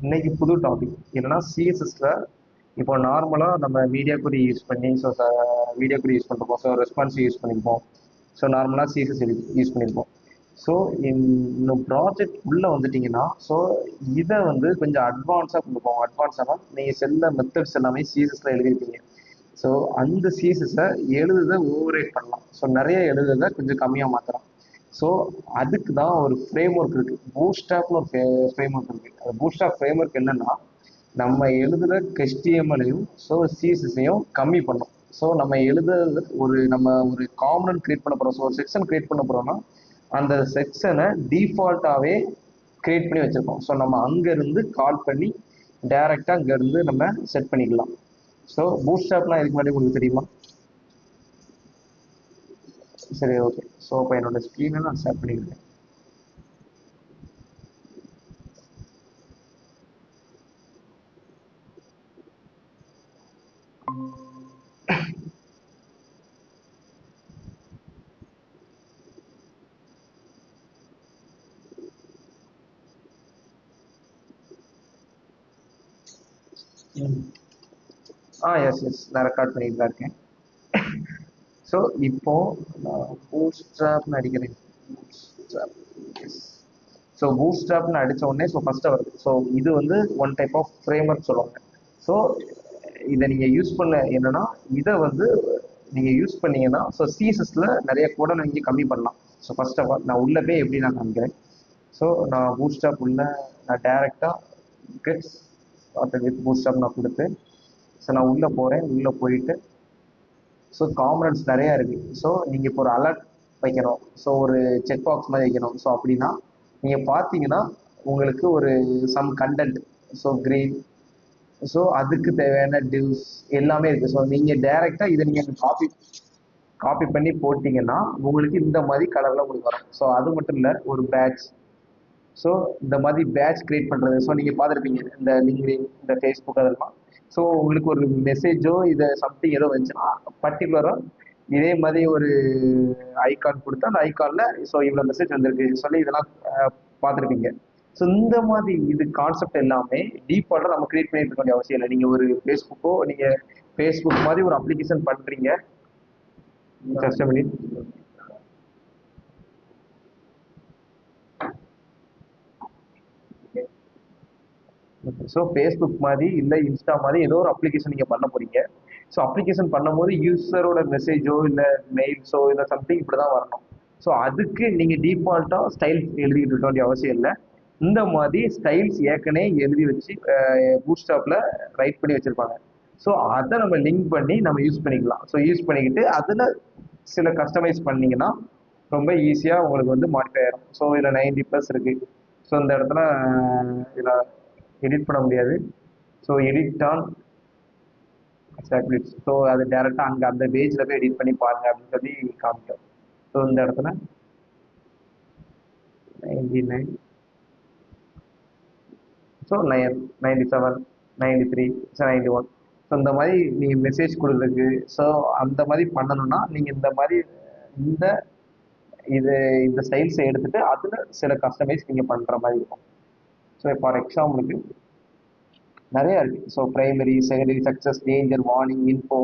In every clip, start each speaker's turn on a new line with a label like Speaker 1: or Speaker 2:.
Speaker 1: இன்னைக்கு புது டாபிக் என்னன்னா சிஎஸ்எஸ்ல இப்போ நார்மலாக நம்ம மீடியா குறி யூஸ் பண்ணி ஸோ மீடியா குறி யூஸ் பண்ணிருப்போம், ஸோ ரெஸ்பான்ஸ் யூஸ் பண்ணியிருப்போம், ஸோ நார்மலாக சிஎஸ்எஸ் யூஸ் பண்ணியிருப்போம். ஸோ இந்த ப்ராஜெக்ட் உள்ளே வந்துட்டீங்கன்னா ஸோ இதை வந்து கொஞ்சம் அட்வான்ஸாக கொண்டு போவோம். அட்வான்ஸாக நீங்கள் செல்ல மெத்தட்ஸ் எல்லாமே சிஎஸ்எஸ்ல எழுதியிருப்பீங்க. ஸோ அந்த சிஎஸ்எஸ்ஸை எழுதுறதை ஓவர் ரைட் பண்ணலாம். ஸோ நிறைய எழுதுறதை கொஞ்சம் கம்மியாக மாற்றலாம். ஸோ அதுக்கு தான் ஒரு ஃப்ரேம் ஒர்க் இருக்குது, பூட்ஸ்ட்ராப்னு ஒரு ஃப்ரேம் ஒர்க் இருக்குது. அந்த பூட்ஸ்ட்ராப் ஃப்ரேம் ஒர்க் என்னன்னா நம்ம எழுதுகிற HTML-ஐயும் ஸோ சிஎஸ்எஸ்ஸையும் கம்மி பண்ணும். ஸோ நம்ம எழுதுறது நம்ம ஒரு காம்பனன்ட் கிரியேட் பண்ண போகிறோம், ஸோ ஒரு செக்ஷன் கிரியேட் பண்ண போகிறோம்னா அந்த செக்ஷனை டிஃபால்ட்டாகவே கிரியேட் பண்ணி வச்சுருக்கோம். ஸோ நம்ம அங்கேருந்து கால் பண்ணி டைரெக்டாக அங்கேருந்து நம்ம செட் பண்ணிக்கலாம். ஸோ பூட்ஸ்ட்ராப்லாம் இதுக்கு முன்னாடி உங்களுக்கு தெரியுமா? சரி, ஓகே. ஸோ இப்போ என்னோட ஸ்க்ரீனை நான் ஷேர் பண்ணிக்கிறேன். எஸ் எஸ், நான் ரெக்கார்ட் பண்ணிட்டு தான் இருக்கேன். ஸோ இப்போ நான் பூட்ஸ்ட்ராப்னு அடிக்கிறேன். Bootstrap, S. ஸோ பூட்ஸ்ட்ராப்னு அடித்த உடனே ஸோ ஃபஸ்ட்டு வருது. ஸோ இது வந்து ஒன் டைப் ஆஃப் ஃப்ரேம்வொர்க் சொல்லுவாங்க. ஸோ இதை நீங்கள் யூஸ் பண்ண என்னன்னா இதை வந்து நீங்கள் யூஸ் பண்ணீங்கன்னா ஸோ சிஎஸ்எஸ்ல நிறைய கூட நீங்கள் கம்மி பண்ணலாம். ஸோ ஃபர்ஸ்ட் ஆஃப் ஆல் நான் உள்ள போய் எப்படி நான் காமிக்கிறேன். ஸோ நான் பூட்ஸ்ட்ராப் உள்ள நான் டேரெக்டாக கெட்ஸ் ஸ்டார்டட் வித் பூட்ஸ்ட்ராப் நான் கொடுத்து ஸோ நான் உள்ளே போகிறேன். உள்ளே போயிட்டு ஸோ காம்பனன்ட்ஸ் நிறையா இருக்குது. ஸோ நீங்கள் இப்போ ஒரு அலர்ட் வைக்கணும், ஸோ ஒரு செக் பாக்ஸ் மாதிரி வைக்கணும். ஸோ அப்படின்னா நீங்கள் பார்த்தீங்கன்னா உங்களுக்கு ஒரு some content, so green, so அதுக்கு தேவையான டிவ்ஸ் எல்லாமே இருக்குது. ஸோ நீங்கள் டைரெக்டாக இதை நீங்கள் காப்பி காப்பி பண்ணி போட்டிங்கன்னா உங்களுக்கு இந்த மாதிரி கலரில் உங்களுக்கு வரும். ஸோ அது மட்டும் இல்லை, ஒரு பேட்ச், ஸோ இந்த மாதிரி பேட்ச் கிரியேட் பண்ணுறது. ஸோ நீங்கள் பார்த்துருப்பீங்க இந்த லிங்க்டின், இந்த ஃபேஸ்புக் அதெல்லாம். ஸோ உங்களுக்கு ஒரு மெசேஜோ இதை சம்திங் ஏதோ வந்துச்சுன்னா பர்டிகுலராக இதே மாதிரி ஒரு ஐகான் கொடுத்தா அந்த ஐகானில் ஸோ இவ்வளோ மெசேஜ் வந்திருக்கு சொல்லி இதெல்லாம் பார்த்துருப்பீங்க. ஸோ இந்த மாதிரி இது கான்செப்ட் எல்லாமே டீஃபால்ட்டாக நம்ம கிரியேட் பண்ணிட்டு இருக்க வேண்டிய அவசியம் இல்லை. நீங்கள் ஒரு ஃபேஸ்புக்கோ நீங்கள் ஃபேஸ்புக் மாதிரி ஒரு அப்ளிகேஷன் பண்ணுறீங்க. Just minute. ஸோ ஃபேஸ்புக் மாதிரி இல்லை இன்ஸ்டா மாதிரி ஏதோ ஒரு அப்ளிகேஷன் நீங்கள் பண்ண போறீங்க. ஸோ அப்ளிகேஷன் பண்ணும்போது யூசரோட மெசேஜோ இல்லை மெயில்ஸோ இல்லை சம்திங் இப்படி தான் வரணும். ஸோ அதுக்கு நீங்கள் டிஃபால்ட்டாக ஸ்டைல்ஸ் எழுதிட்டு இருக்க வேண்டிய அவசியம் இல்லை. இந்த மாதிரி ஸ்டைல்ஸ் ஏற்கனவே எழுதி வச்சு பூட்ஸ்ட்ராப்பில் ரைட் பண்ணி வச்சுருப்பாங்க. ஸோ அதை நம்ம லிங்க் பண்ணி நம்ம யூஸ் பண்ணிக்கலாம். ஸோ யூஸ் பண்ணிக்கிட்டு அதில் சில கஸ்டமைஸ் பண்ணிங்கன்னா ரொம்ப ஈஸியாக உங்களுக்கு வந்து மாடிஃபை ஆயிரும். ஸோ இதில் 90+ இருக்குது. ஸோ இந்த இடத்துல இதில் எடிட் பண்ண முடியாது. ஸோ எடிட் ஆன் ஸ்டாப்லிட்ஸ், ஸோ அது டேரெக்டாக அங்கே அந்த பேஜில் போய் எடிட் பண்ணி பாருங்க அப்படின்னு சொல்லி காமிக்கும். ஸோ இந்த இடத்துல 99, ஸோ 9, 97, 93, ஸோ 91. ஸோ இந்த மாதிரி நீங்கள் மெசேஜ் கொடுக்குறதுக்கு ஸோ அந்த மாதிரி பண்ணணும்னா நீங்கள் இந்த மாதிரி இந்த இது இந்த ஸ்டைல்ஸை எடுத்துட்டு அதில் சில கஸ்டமைஸ் நீங்கள் பண்ணுற மாதிரி இருக்கும். ஸோ ஃபார் எக்ஸாம்பிளுக்கு நிறையா இருக்குது. So primary, secondary, success, danger, warning, info.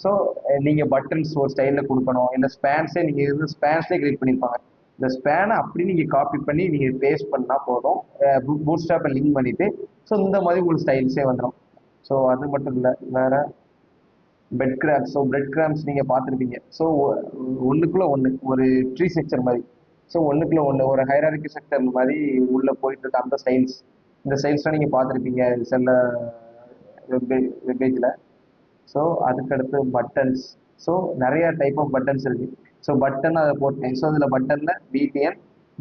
Speaker 1: So நீங்கள் பட்டன்ஸ் ஒரு ஸ்டைலில் கொடுக்கணும், இல்லை ஸ்பேன்ஸே நீங்கள் இது ஸ்பேன்ஸே கிரியேட் பண்ணியிருப்பாங்க. இந்த ஸ்பேனை அப்படி நீங்கள் காப்பி பண்ணி நீங்கள் பேஸ்ட் பண்ணால் போதும், பூட்ஸ்ட்ராப்பை லிங்க் பண்ணிவிட்டு ஸோ இந்த மாதிரி உங்களுக்கு ஸ்டைல்ஸே வந்துடும். ஸோ அது மட்டும் இல்லை, வேறு breadcrumbs. So breadcrumbs நீங்கள் பார்த்துருப்பீங்க. ஸோ ஒன்றுக்குள்ளே ஒன்று ஒரு ட்ரீ ஸ்ட்ரக்சர் மாதிரி. ஸோ ஒன்றுக்குள்ளே ஒன்று ஒரு ஹைரார்கி ஸ்ட்ரக்சர் மாதிரி உள்ளே போயிட்டு இருக்க அந்த ஸ்டைல்ஸ். இந்த ஸ்டைல்ஸ்லாம் நீங்கள் பார்த்துருப்பீங்க செல்ல வெப்பேஜில். ஸோ அதுக்கடுத்து பட்டன்ஸ். ஸோ நிறையா டைப் ஆஃப் பட்டன்ஸ் இருக்குது. ஸோ பட்டன் அதை போட்டேன். ஸோ அதில் பட்டனில்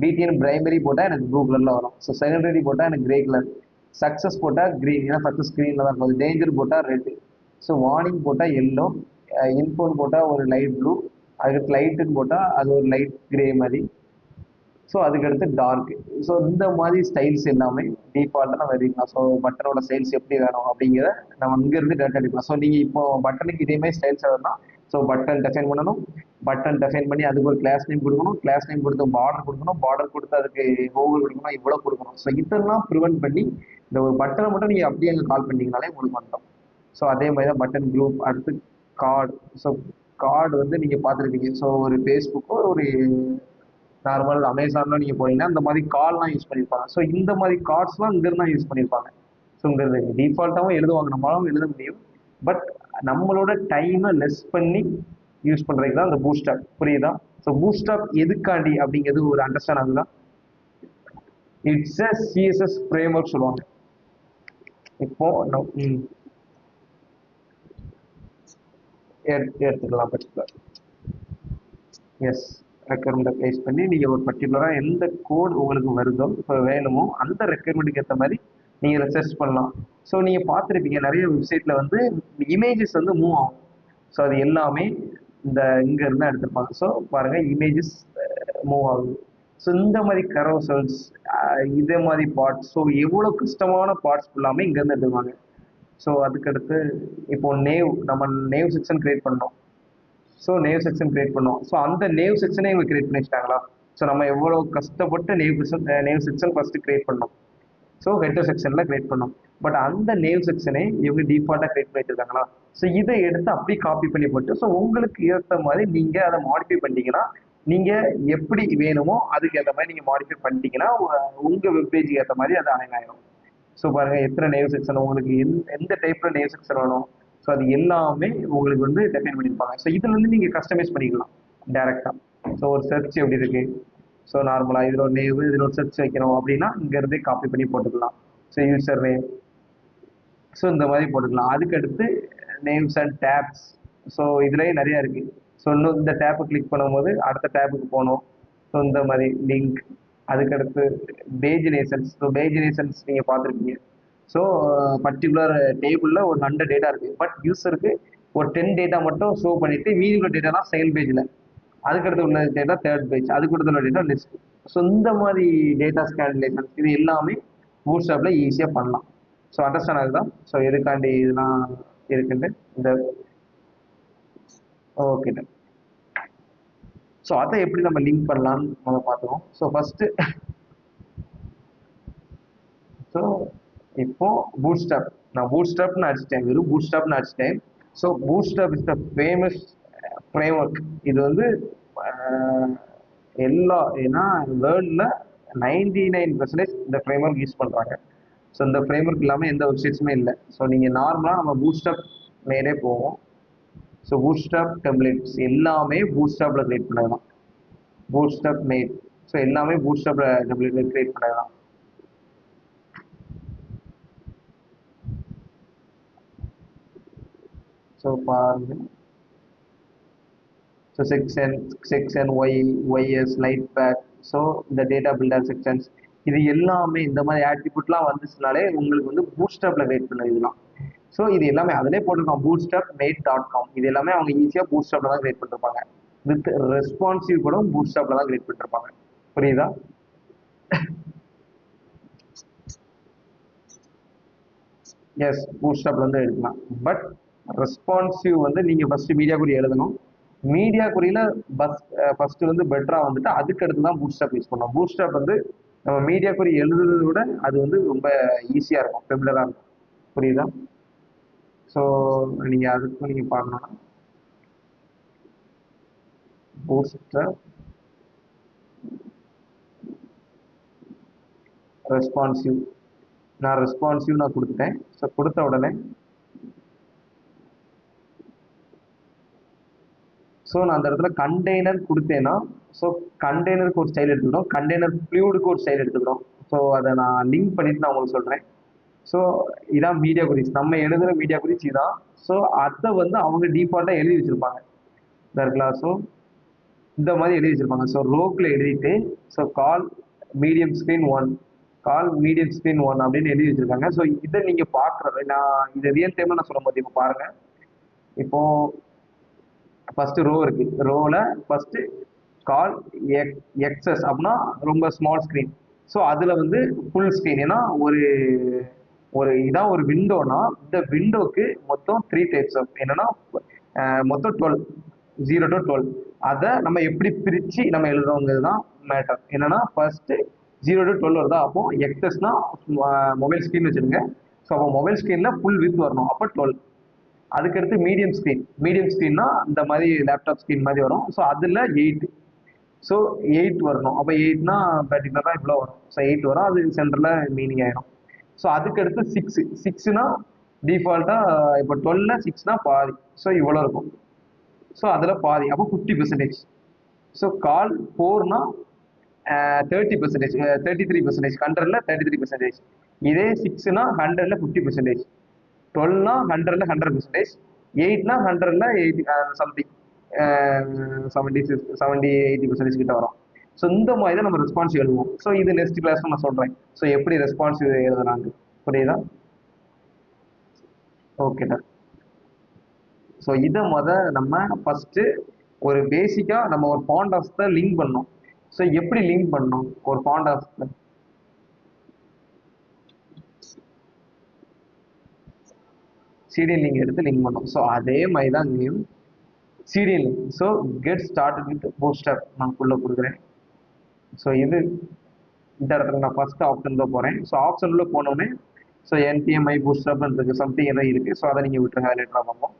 Speaker 1: பிடிஎன் பிரைமரி போட்டால் எனக்கு ப்ளூ கலரில் வரும். ஸோ செகண்டரி போட்டால் எனக்கு கிரே கலர். சக்ஸஸ் போட்டால் க்ரீன், ஏன்னா சக்ஸஸ் ஸ்க்ரீனில் தான் இருக்கும். டேஞ்சர் போட்டால் ரெட்டு. ஸோ வார்னிங் போட்டால் எல்லோ. இன்ஃபோன் போட்டால் ஒரு லைட் ப்ளூ. அதுக்கு லைட்டுன்னு போட்டால் அது ஒரு லைட் கிரே மாதிரி. ஸோ அதுக்கடுத்து டார்க். ஸோ இந்த மாதிரி ஸ்டைல்ஸ் எல்லாமே டிஃபால்ட்டாக நம்ம எழுதிக்கலாம். ஸோ பட்டனோட ஸ்டைல்ஸ் எப்படி வேணும் அப்படிங்கிறத நம்ம இங்கேருந்து டேட்டா எடுக்கலாம். ஸோ நீங்கள் இப்போ பட்டனுக்கு இதே மாதிரி ஸ்டைல்ஸ் வேணும்னா ஸோ பட்டன் டிஃபைன் பண்ணணும், பட்டன் டிஃபைன் பண்ணி அதுக்கு ஒரு கிளாஸ் நேம் கொடுக்கணும், கிளாஸ் நேம் கொடுத்து பார்டர் கொடுக்கணும், பார்டர் கொடுத்து அதுக்கு ஓவர் கொடுக்கணும், இவ்வளோ கொடுக்கணும். ஸோ இதெல்லாம் ப்ரிவென்ட் பண்ணி இந்த ஒரு பட்டனை மட்டும் நீங்கள் அப்படியே அங்கே கால் பண்ணிங்கனாலே உங்களுக்கு வந்துடும். ஸோ அதே மாதிரி தான் பட்டன் குரூப். அடுத்து கார்டு. ஸோ கார்டு வந்து நீங்கள் பார்த்துருப்பீங்க. ஸோ ஒரு ஃபேஸ்புக்கோ ஒரு நார்மல் அமேசான்ல நீங்கள் போனீங்கன்னா இந்த மாதிரி கால்லாம் யூஸ் பண்ணியிருப்பாங்க. ஸோ இந்த மாதிரி கார்ட்ஸ்லாம் இங்கிருந்து தான் யூஸ் பண்ணியிருப்பாங்க. ஸோ இங்கிறது டிஃபால்ட்டாகவும் எழுதுவாங்க, நம்மளாலும் எழுத முடியும். பட் நம்மளோட டைமை லெஸ் பண்ணி யூஸ் பண்ணுறதுக்கு தான் இந்த பூஸ்டாப். புரியுதா? ஸோ பூஸ்டாப் எதுக்காண்டி அப்படிங்கிறது ஒரு அண்டர்ஸ்டாண்ட் ஆகுதா? It's a CSS frame work சொல்லுவாங்க. இப்போ எடுத்துக்கலாம் பர்டிகுலர். எஸ், ரெக்குயர்மெண்ட்டை ப்ளேஸ் பண்ணி நீங்கள் ஒரு பர்டிகுலராக எந்த கோட் உங்களுக்கு வருதோ இப்போ வேணுமோ அந்த ரெக்குயர்மெண்ட்டுக்கு ஏற்ற மாதிரி நீங்கள் ரிசர்ச் பண்ணலாம். ஸோ நீங்கள் பார்த்துருப்பீங்க நிறைய வெப்சைட்டில் வந்து இமேஜஸ் வந்து மூவ் ஆகும். ஸோ அது எல்லாமே இந்த இங்கே இருந்தால் எடுத்திருப்பாங்க. ஸோ பாருங்கள், இமேஜஸ் மூவ் ஆகுது. ஸோ இந்த மாதிரி கரோசல்ஸ், இதே மாதிரி பார்ட்ஸ், ஸோ எவ்வளோ கஷ்டமான பார்ட்ஸ் ஃபுல்லாமே இங்கேருந்து எடுத்துருவாங்க. ஸோ அதுக்கடுத்து இப்போ நம்ம நேவ் செக்ஷன் கிரியேட் பண்ணோம். ஸோ நேவ் செக்ஷன் கிரியேட் பண்ணோம். ஸோ அந்த நேவ் செக்ஷனே இவங்க கிரியேட் பண்ணி வச்சிட்டாங்களா? ஸோ நம்ம எவ்வளோ கஷ்டப்பட்டு நேவ் செக்ஷன் ஃபஸ்ட்டு கிரியேட் பண்ணோம். ஸோ ஹெட்டர் செக்ஷனில் கிரியேட் பண்ணோம். பட் அந்த நேவ் செக்ஷனே இவங்க டிஃபால்ட்டாக கிரியேட் பண்ணி வச்சிருக்காங்களா? ஸோ இதை எடுத்து அப்படியே காப்பி பண்ணி போட்டு ஸோ உங்களுக்கு ஏற்ற மாதிரி நீங்கள் அதை மாடிஃபை பண்ணிட்டீங்கன்னா, நீங்கள் எப்படி வேணுமோ அதுக்கு ஏற்ற மாதிரி நீங்கள் மாடிஃபை பண்ணிட்டீங்கன்னா உங்கள் வெப்பேஜுக்கு ஏற்ற மாதிரி அது அலைன் ஆயிடும். ஸோ பாருங்கள், எத்தனை நேவ் செக்ஷன் உங்களுக்கு எந்த டைப்பில் நேவ் செக்ஷன் வேணும், ஸோ அது எல்லாமே உங்களுக்கு வந்து டிஃபைன் பண்ணியிருப்பாங்க. ஸோ இதில் வந்து நீங்கள் கஸ்டமைஸ் பண்ணிக்கலாம் டேரெக்டாக. ஸோ ஒரு சர்ச் எப்படி இருக்குது, ஸோ நார்மலாக இதில் ஒரு நேவ், இதில் ஒரு சர்ச் வைக்கணும் அப்படின்னா இங்கேருந்தே காப்பி பண்ணி போட்டுக்கலாம். ஸோ யூசர் நேம், ஸோ இந்த மாதிரி போட்டுக்கலாம். அதுக்கடுத்து நேம்ஸ் அண்ட் டேப்ஸ். ஸோ இதுலேயே நிறையா இருக்குது. ஸோ இன்னும் இந்த டேப்பை கிளிக் பண்ணும்போது அடுத்த டேப்புக்கு போகணும். ஸோ இந்த மாதிரி லிங்க். அதுக்கடுத்து பேஜினேஷன்ஸ். ஸோ பேஜினேஷன்ஸ் நீங்கள் பார்த்துருப்பீங்க. ஸோ பர்டிகுலர் டேபிளில் ஒரு 100 டேட்டா இருக்குது. பட் யூஸருக்கு ஒரு 10 டேட்டா மட்டும் ஷோ பண்ணிவிட்டு மீதி உள்ள டேட்டாலாம் செகண்ட் பேஜில், அதுக்கடுத்து உள்ள டேட்டா தேர்ட் பேஜ், அதுக்கடுத்து உள்ள டேட்டா லிஸ்ட். ஸோ இந்த மாதிரி டேட்டா ஸ்கேன்லேஷன்ஸ் இது எல்லாமே பூட்ஸ்ட்ராப்பில் ஈஸியாக பண்ணலாம். ஸோ அண்டர்ஸ்டாண்ட் ஆகுதா? ஸோ எதுக்காண்டி இதெல்லாம் இருக்குன்ட்டு இந்த ஓகே. ஸோ அதை எப்படி நம்ம லிங்க் பண்ணலான்னு நம்ம பார்த்துருவோம். ஸோ ஃபஸ்ட்டு ஸோ இப்போ பூட்ஸ்ட்ராப், நான் பூட்ஸ்ட்ராப்னு அடிச்சிட்டேன், வெறும் பூட்ஸ்ட்ராப்னு அடிச்சிட்டேன். So bootstrap is the famous frame work. இது வந்து ஏன்னா வேர்ல்டில் 99% இந்த ஃப்ரேம் ஒர்க் யூஸ் பண்ணுறாங்க. ஸோ இந்த ஃப்ரேம் ஒர்க் இல்லாமல் எந்த வெப்சைட்ஸுமே இல்லை. ஸோ நீங்கள் நார்மலாக நம்ம பூட்ஸ்ட்ராப் மேலே போவோம். ஸோ பூட்ஸ்ட்ராப் டெம்ப்ளேட்ஸ் எல்லாமே பூட்ஸ்ட்ராப்பில் கிரியேட் பண்ணது தான். பூட்ஸ்ட்ராப் மேட், ஸோ எல்லாமே பூட்ஸ்ட்ராப்பில் டெம்ப்ளேட்டில் கிரியேட் பண்ணது தான். ஸோ பாருங்க, so section YS light back, so இந்த டேட்டா பில்டர் செக்ஷன்ஸ் இது எல்லாமே இந்த மாதிரி ஆட்ரிபியூட்லாம் வந்துச்சுனாலே உங்களுக்கு வந்து பூட்ஸ்ட்ராப்பில் கிரியேட் பண்ண இதெல்லாம். ஸோ இது எல்லாமே அதிலே போட்டிருக்கான், bootstrapmate.com. இது எல்லாமே அவங்க ஈஸியாக பூட்ஸ்ட்ராப்பில் தான் கிரியேட் பண்ணிருப்பாங்க. வித் ரெஸ்பான்சிவ் கூட பூட்ஸ்ட்ராப்பில் தான் கிரியேட் பண்ணிருப்பாங்க. புரியுதா? எஸ், பூட்ஸ்ட்ராப்ல வந்து எடுக்கலாம். பட் ரெஸ்பான்சிவ் வந்து நீங்கள் ஃபஸ்ட்டு மீடியா குறி எழுதணும். மீடியா குறியில் ஃபஸ்ட்டு வந்து பெட்டராக வந்துட்டு அதுக்கு அடுத்து தான் பூட்ஸ்ட்ராப் யூஸ் பண்ணணும். பூட்ஸ்ட்ராப் வந்து நம்ம மீடியா குறி எழுதுறதை விட அது வந்து ரொம்ப ஈஸியாக இருக்கும், ஃபெமிலராக இருக்கும். புரியுதா? ஸோ நீங்கள் அதுக்கும் நீங்கள் பார்க்கணுன்னா பூட்ஸ்ட்ராப் ரெஸ்பான்சிவ், நான் ரெஸ்பான்சிவ் நான் கொடுத்துட்டேன். ஸோ கொடுத்த உடனே ஸோ நான் அந்த இடத்துல கண்டெய்னர் கொடுத்தேன்னா, ஸோ கண்டெய்னருக்கு ஒரு ஸ்டைல் எடுத்துக்கணும், கண்டெய்னர் ஃப்ளூடுக்கு ஒரு ஸ்டைல் எடுத்துக்கணும். ஸோ அதை நான் லிங்க் பண்ணிட்டு நான் உங்களுக்கு சொல்கிறேன். ஸோ இதான் மீடியா குறிஸ், நம்ம எழுதுகிற மீடியா குறிஸ் இதான். ஸோ அதை வந்து அவங்க டிஃபால்ட்டாக எழுதி வச்சுருப்பாங்க இருக்கலாம். ஸோ இந்த மாதிரி எழுதி வச்சுருப்பாங்க. ஸோ ரோக்கில் எழுதிட்டு ஸோ கால் மீடியம் ஸ்க்ரீன் 1, கால் மீடியம் ஸ்க்ரீன் 1 அப்படின்னு எழுதி வச்சுருக்காங்க. ஸோ இதை நீங்கள் பார்க்குறது, நான் இதை ரியல் டைமில் நான் சொல்லும் போது இப்போ பாருங்கள். இப்போது ஃபஸ்ட்டு ரோ இருக்குது, ரோவில் ஃபஸ்ட்டு கால் எக்ஸஸ் அப்படின்னா ரொம்ப ஸ்மால் ஸ்க்ரீன். ஸோ அதில் வந்து ஃபுல் ஸ்க்ரீன், ஏன்னா ஒரு இதான் ஒரு விண்டோனா இந்த விண்டோக்கு மொத்தம் 3 டைப்ஸ் ஆஃப் என்னன்னா மொத்தம் 12, 0 to 12. அதை நம்ம எப்படி பிரிச்சு நம்ம எழுதுறோங்கிறது தான் மேட்டர். என்னன்னா ஃபர்ஸ்ட் 0 to 12 வருதா, அப்போ எக்ஸஸ்னா மொபைல் ஸ்க்ரீன் வச்சிருங்க. ஸோ அப்போ மொபைல் ஸ்க்ரீன்ல ஃபுல் வித் வரணும், அப்போ 12. அதுக்கடுத்து மீடியம் ஸ்க்ரீன், மீடியம் ஸ்க்ரீன்னா இந்த மாதிரி லேப்டாப் ஸ்க்ரீன் மாதிரி வரும். ஸோ அதில் 8. ஸோ 8 வரணும். அப்போ 8னா பர்டிகுலராக இவ்வளோ வரும். ஸோ 8 வரும், அது சென்டரில் மீனிங் ஆயிடும். ஸோ அதுக்கடுத்து 6, 6னா டிஃபால்ட்டாக இப்போ 12ல 6னா பாதி, ஸோ இவ்வளோ இருக்கும். ஸோ அதில் பாதி, அப்போ 50%. ஸோ கால் 4னா 30%, 33%, 100ல 33%. இதே 6னா 100ல 50%, 12னா 100ல 100%, 8னா 100ல 80 சம்திங் 70-80% கிட்ட வரும். ஸோ இந்த மாதிரி தான் நம்ம ரெஸ்பான்ஸ் எழுதுவோம். ஸோ இது நெக்ஸ்ட் கிளாஸ் நான் சொல்றேன். ஸோ எப்படி ரெஸ்பான்ஸ் எழுதுறாங்க, புரியுதா? ஓகே. ஸோ இதை நம்ம ஃபர்ஸ்ட் ஒரு பேசிக்கா நம்ம ஒரு ஃபாண்ட் ஆஃப் த லிங்க் பண்ணோம். ஸோ எப்படி லிங்க் பண்ணோம் ஒரு ஃபாண்ட் ஆஃப் சீரியல் லிங்க் எடுத்து லிங்க் பண்ணோம். ஸோ அதே மாதிரி தான் இங்கேயும் serial link. So get started with bootstrap நான் உள்ள கொடுக்குறேன். ஸோ இது இந்த இடத்துல நான் ஃபர்ஸ்ட் ஆப்ஷன்ல போறேன். ஸோ ஆப்ஷன்ல போனோடனே ஸோ என்பிஎம்ஐ பூட்ஸ்ட்ராப் இருக்கு, சம்திங் ஏதாவது இருக்கு. ஸோ அதை நீங்க விட்டுருங்க, லேட்டரா பார்ப்போம்.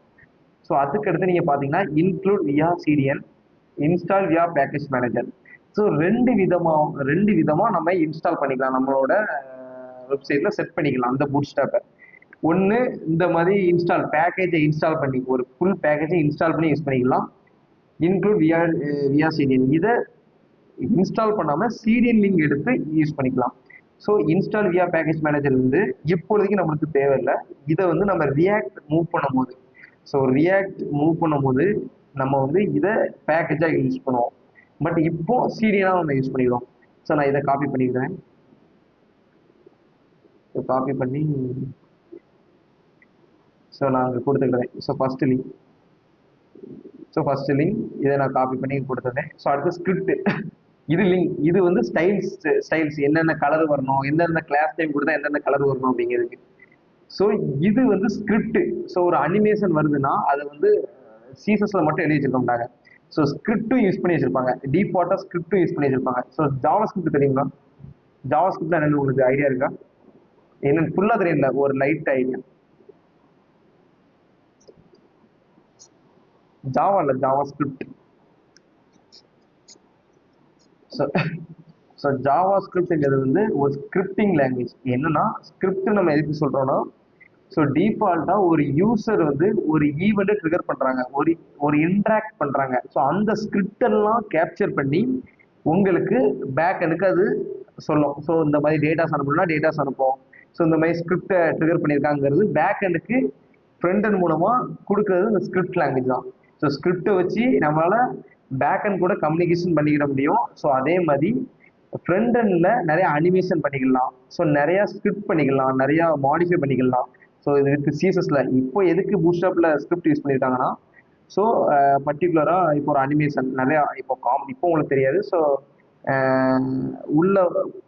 Speaker 1: ஸோ அதுக்கடுத்து நீங்கள் பார்த்தீங்கன்னா இன்க்ளூட் வியா சீரியல், இன்ஸ்டால் வியா பேக்கேஜ் மேனேஜர். ஸோ ரெண்டு விதமாக நம்ம இன்ஸ்டால் பண்ணிக்கலாம், நம்மளோட வெப்சைட்டில் செட் பண்ணிக்கலாம் அந்த பூட் ஸ்டாப்பை. ஒன்று இந்த மாதிரி பேக்கேஜை இன்ஸ்டால் பண்ணி ஒரு ஃபுல் பேக்கேஜை இன்ஸ்டால் பண்ணி யூஸ் பண்ணிக்கலாம். இன்க்ளூட் வியா சீரியல், இதை இன்ஸ்டால் பண்ணாமல் சீரியல் லிங்க் எடுத்து யூஸ் பண்ணிக்கலாம். ஸோ இன்ஸ்டால் வியா பேக்கேஜ் மேனேஜர் இப்பொழுதைக்கு நம்மளுக்கு தேவையில்லை. இதை நம்ம ரியாக்ட் மூவ் பண்ணும்போது, ஸோ ரியாக்ட் மூவ் பண்ணும்போது நம்ம இதை பேக்கேஜாக யூஸ் பண்ணுவோம். பட் இப்போ சீரியலாக நம்ம யூஸ் பண்ணிடுவோம். ஸோ நான் இதை காப்பி பண்ணிக்கிறேன். காப்பி பண்ணி ஸோ நான் அங்கே கொடுத்துக்கிறேன். ஸோ ஃபர்ஸ்ட் லிங்க் இதை நான் காப்பி பண்ணி கொடுத்துருந்தேன். ஸோ அடுத்து ஸ்கிரிப்ட், இது லிங்க். இது ஸ்டைல்ஸ் என்னென்ன கலர் வரணும், எந்தெந்த கிளாஸ் டைம் கொடுத்தா எந்தெந்த கலர் வரணும் அப்படிங்கிறதுக்கு. ஸோ இது ஸ்கிரிப்ட். ஸோ ஒரு அனிமேஷன் வருதுன்னா அது சிஎஸ்எஸ்ல மட்டும் எழுதி வச்சிருக்க. ஸோ ஸ்கிரிப்டும் யூஸ் பண்ணி வச்சிருப்பாங்க, டிஃபால்ட்டா ஸ்கிரிப்டும் யூஸ் பண்ணி வச்சிருப்பாங்க. ஸோ ஜாவா ஸ்கிரிப்ட் தெரியுங்களா? ஜாவா ஸ்கிரிப்ட் என்னன்னு உங்களுக்கு ஐடியா இருக்கா? என்னன்னு ஃபுல்லா தெரியல, ஒரு லைட் ஐடியா. ஜாவா இல்ல, ஜாவா ஸ்கிரிப்ட். ஸோ ஜாவா ஸ்கிரிப்ட்ங்கிறது ஒரு ஸ்கிரிப்டிங் லாங்குவேஜ். என்னன்னா ஸ்கிரிப்ட் நம்ம எதுக்கு சொல்றோம்னா, ஸோ டிஃபால்ட்டா ஒரு யூசர் ஒரு ஈவெண்ட்டை ட்ரிகர் பண்றாங்க, ஒரு இன்ட்ராக்ட் பண்றாங்க. ஸோ அந்த ஸ்கிரிப்ட் எல்லாம் கேப்சர் பண்ணி உங்களுக்கு பேக் எண்டுக்கு அது சொல்லும். ஸோ இந்த மாதிரி டேட்டாஸ் அனுப்பணும்னா டேட்டாஸ் அனுப்போம். ஸோ இந்த மாதிரி ஸ்கிரிப்டை ட்ரிகர் பண்ணியிருக்காங்கிறது பேக் எண்டுக்கு ஃப்ரண்ட் எண்ட் மூலமா கொடுக்கறது இந்த ஸ்கிரிப்ட் லாங்குவேஜ் தான். ஸோ ஸ்கிரிப்டை வச்சு நம்மளால பேக் எண்ட் கூட கம்யூனிகேஷன் பண்ணிக்கிட முடியும். ஸோ அதே மாதிரி ஃப்ரண்ட் எண்ட்ல நிறைய அனிமேஷன் பண்ணிக்கலாம். ஸோ நிறைய ஸ்கிரிப்ட் பண்ணிக்கலாம், நிறைய மாடிஃபை பண்ணிக்கலாம். ஸோ இது வித் சிஎஸ்எஸ்ல இப்போ எதுக்கு பூட்ஸ்ட்ராப்ல ஸ்கிரிப்ட் யூஸ் பண்ணியிருக்காங்கன்னா, ஸோ பர்டிகுலராக இப்போ ஒரு அனிமேஷன் நிறையா இப்போ உங்களுக்கு தெரியாது. ஸோ உள்ள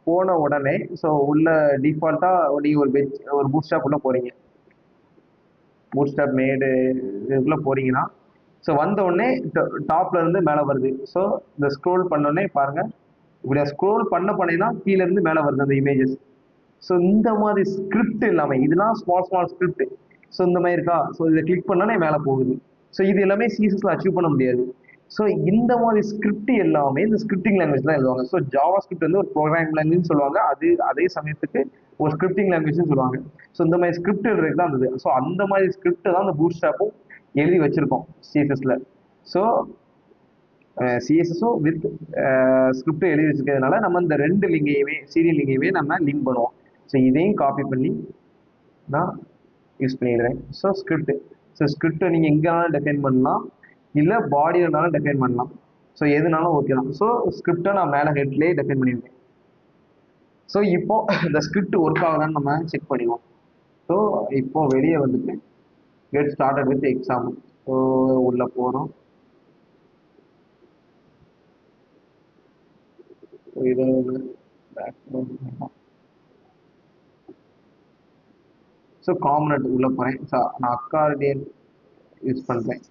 Speaker 1: போன உடனே ஸோ உள்ள டிஃபால்ட்டா நீங்க ஒரு பூட்ஸ்ட்ராப் உள்ள போறீங்க, பூட்ஸ்ட்ராப் மேடு இதுக்குள்ள போறீங்கன்னா, ஸோ வந்த உடனே டாப்ல இருந்து மேலே வருது. ஸோ இந்த ஸ்க்ரோல் பண்ணோடனே பாருங்க, இப்படி ஸ்க்ரோல் பண்ணீங்கன்னா கீழே இருந்து மேலே வருது அந்த இமேஜஸ். ஸோ இந்த மாதிரி ஸ்கிரிப்ட் எல்லாமே இதெல்லாம் ஸ்மால் ஸ்கிரிப்ட். ஸோ இந்த மாதிரி இருக்கா, ஸோ இதை கிளிக் பண்ணோன்னே மேலே போகுது. ஸோ இது எல்லாமே சிஎஸ்எஸ்ல அச்சீவ் பண்ண முடியாது. ஸோ இந்த மாதிரி ஸ்கிரிப்ட் எல்லாமே இந்த ஸ்கிரிப்டிங் லாங்குவேஜ் தான் எழுதுவாங்க. ஸோ ஜாவா ஸ்கிரிப்ட் ஒரு ப்ரோக்ராமிங் லாங்குவேஜ் சொல்லுவாங்க, அதே சமயத்துக்கு ஒரு ஸ்கிரிப்டிங் லாங்குவேஜ் சொல்லுவாங்க. ஸோ இந்த மாதிரி ஸ்கிரிப்ட் எழுதுறது தான் இருந்தது. ஸோ அந்த மாதிரி ஸ்கிரிப்ட் தான் அந்த பூட் ஸ்ட்ராப்பும் எழுதி வச்சிருக்கோம் சிஎஸ்எஸ்ல. ஸோ சிஎஸ்எஸும் வித் ஸ்கிரிப்ட் எழுதி வச்சிருக்கிறதுனால நம்ம இந்த ரெண்டு லிங்கையுமே சீரியல் லிங்கையுமே நம்ம லிங்க் பண்ணுவோம். ஸோ இதையும் காப்பி பண்ணி நான் யூஸ் பண்ணிடுறேன். ஸோ ஸ்கிரிப்டை நீங்கள் எங்கேனாலும் டிஃபைன் பண்ணலாம், இல்லை பாடியிலனாலும் டிஃபைன் பண்ணலாம். ஸோ எதுனாலும் ஓகே தான். ஸோ ஸ்கிரிப்டை நான் மேலே ஹெட்லேயே டிஃபைன் பண்ணியிருக்கேன். ஸோ இப்போ இந்த ஸ்கிரிப்ட் ஒர்க் ஆகுதான்னு நம்ம செக் பண்ணிடுவோம். ஸோ இப்போ வெளியே get started with example. So உள்ள போகிறோம். இது ஸோ காம்பனண்ட் உள்ள போகிறேன். ஸோ நான் அக்கார்டியன் யூஸ் பண்றேன்.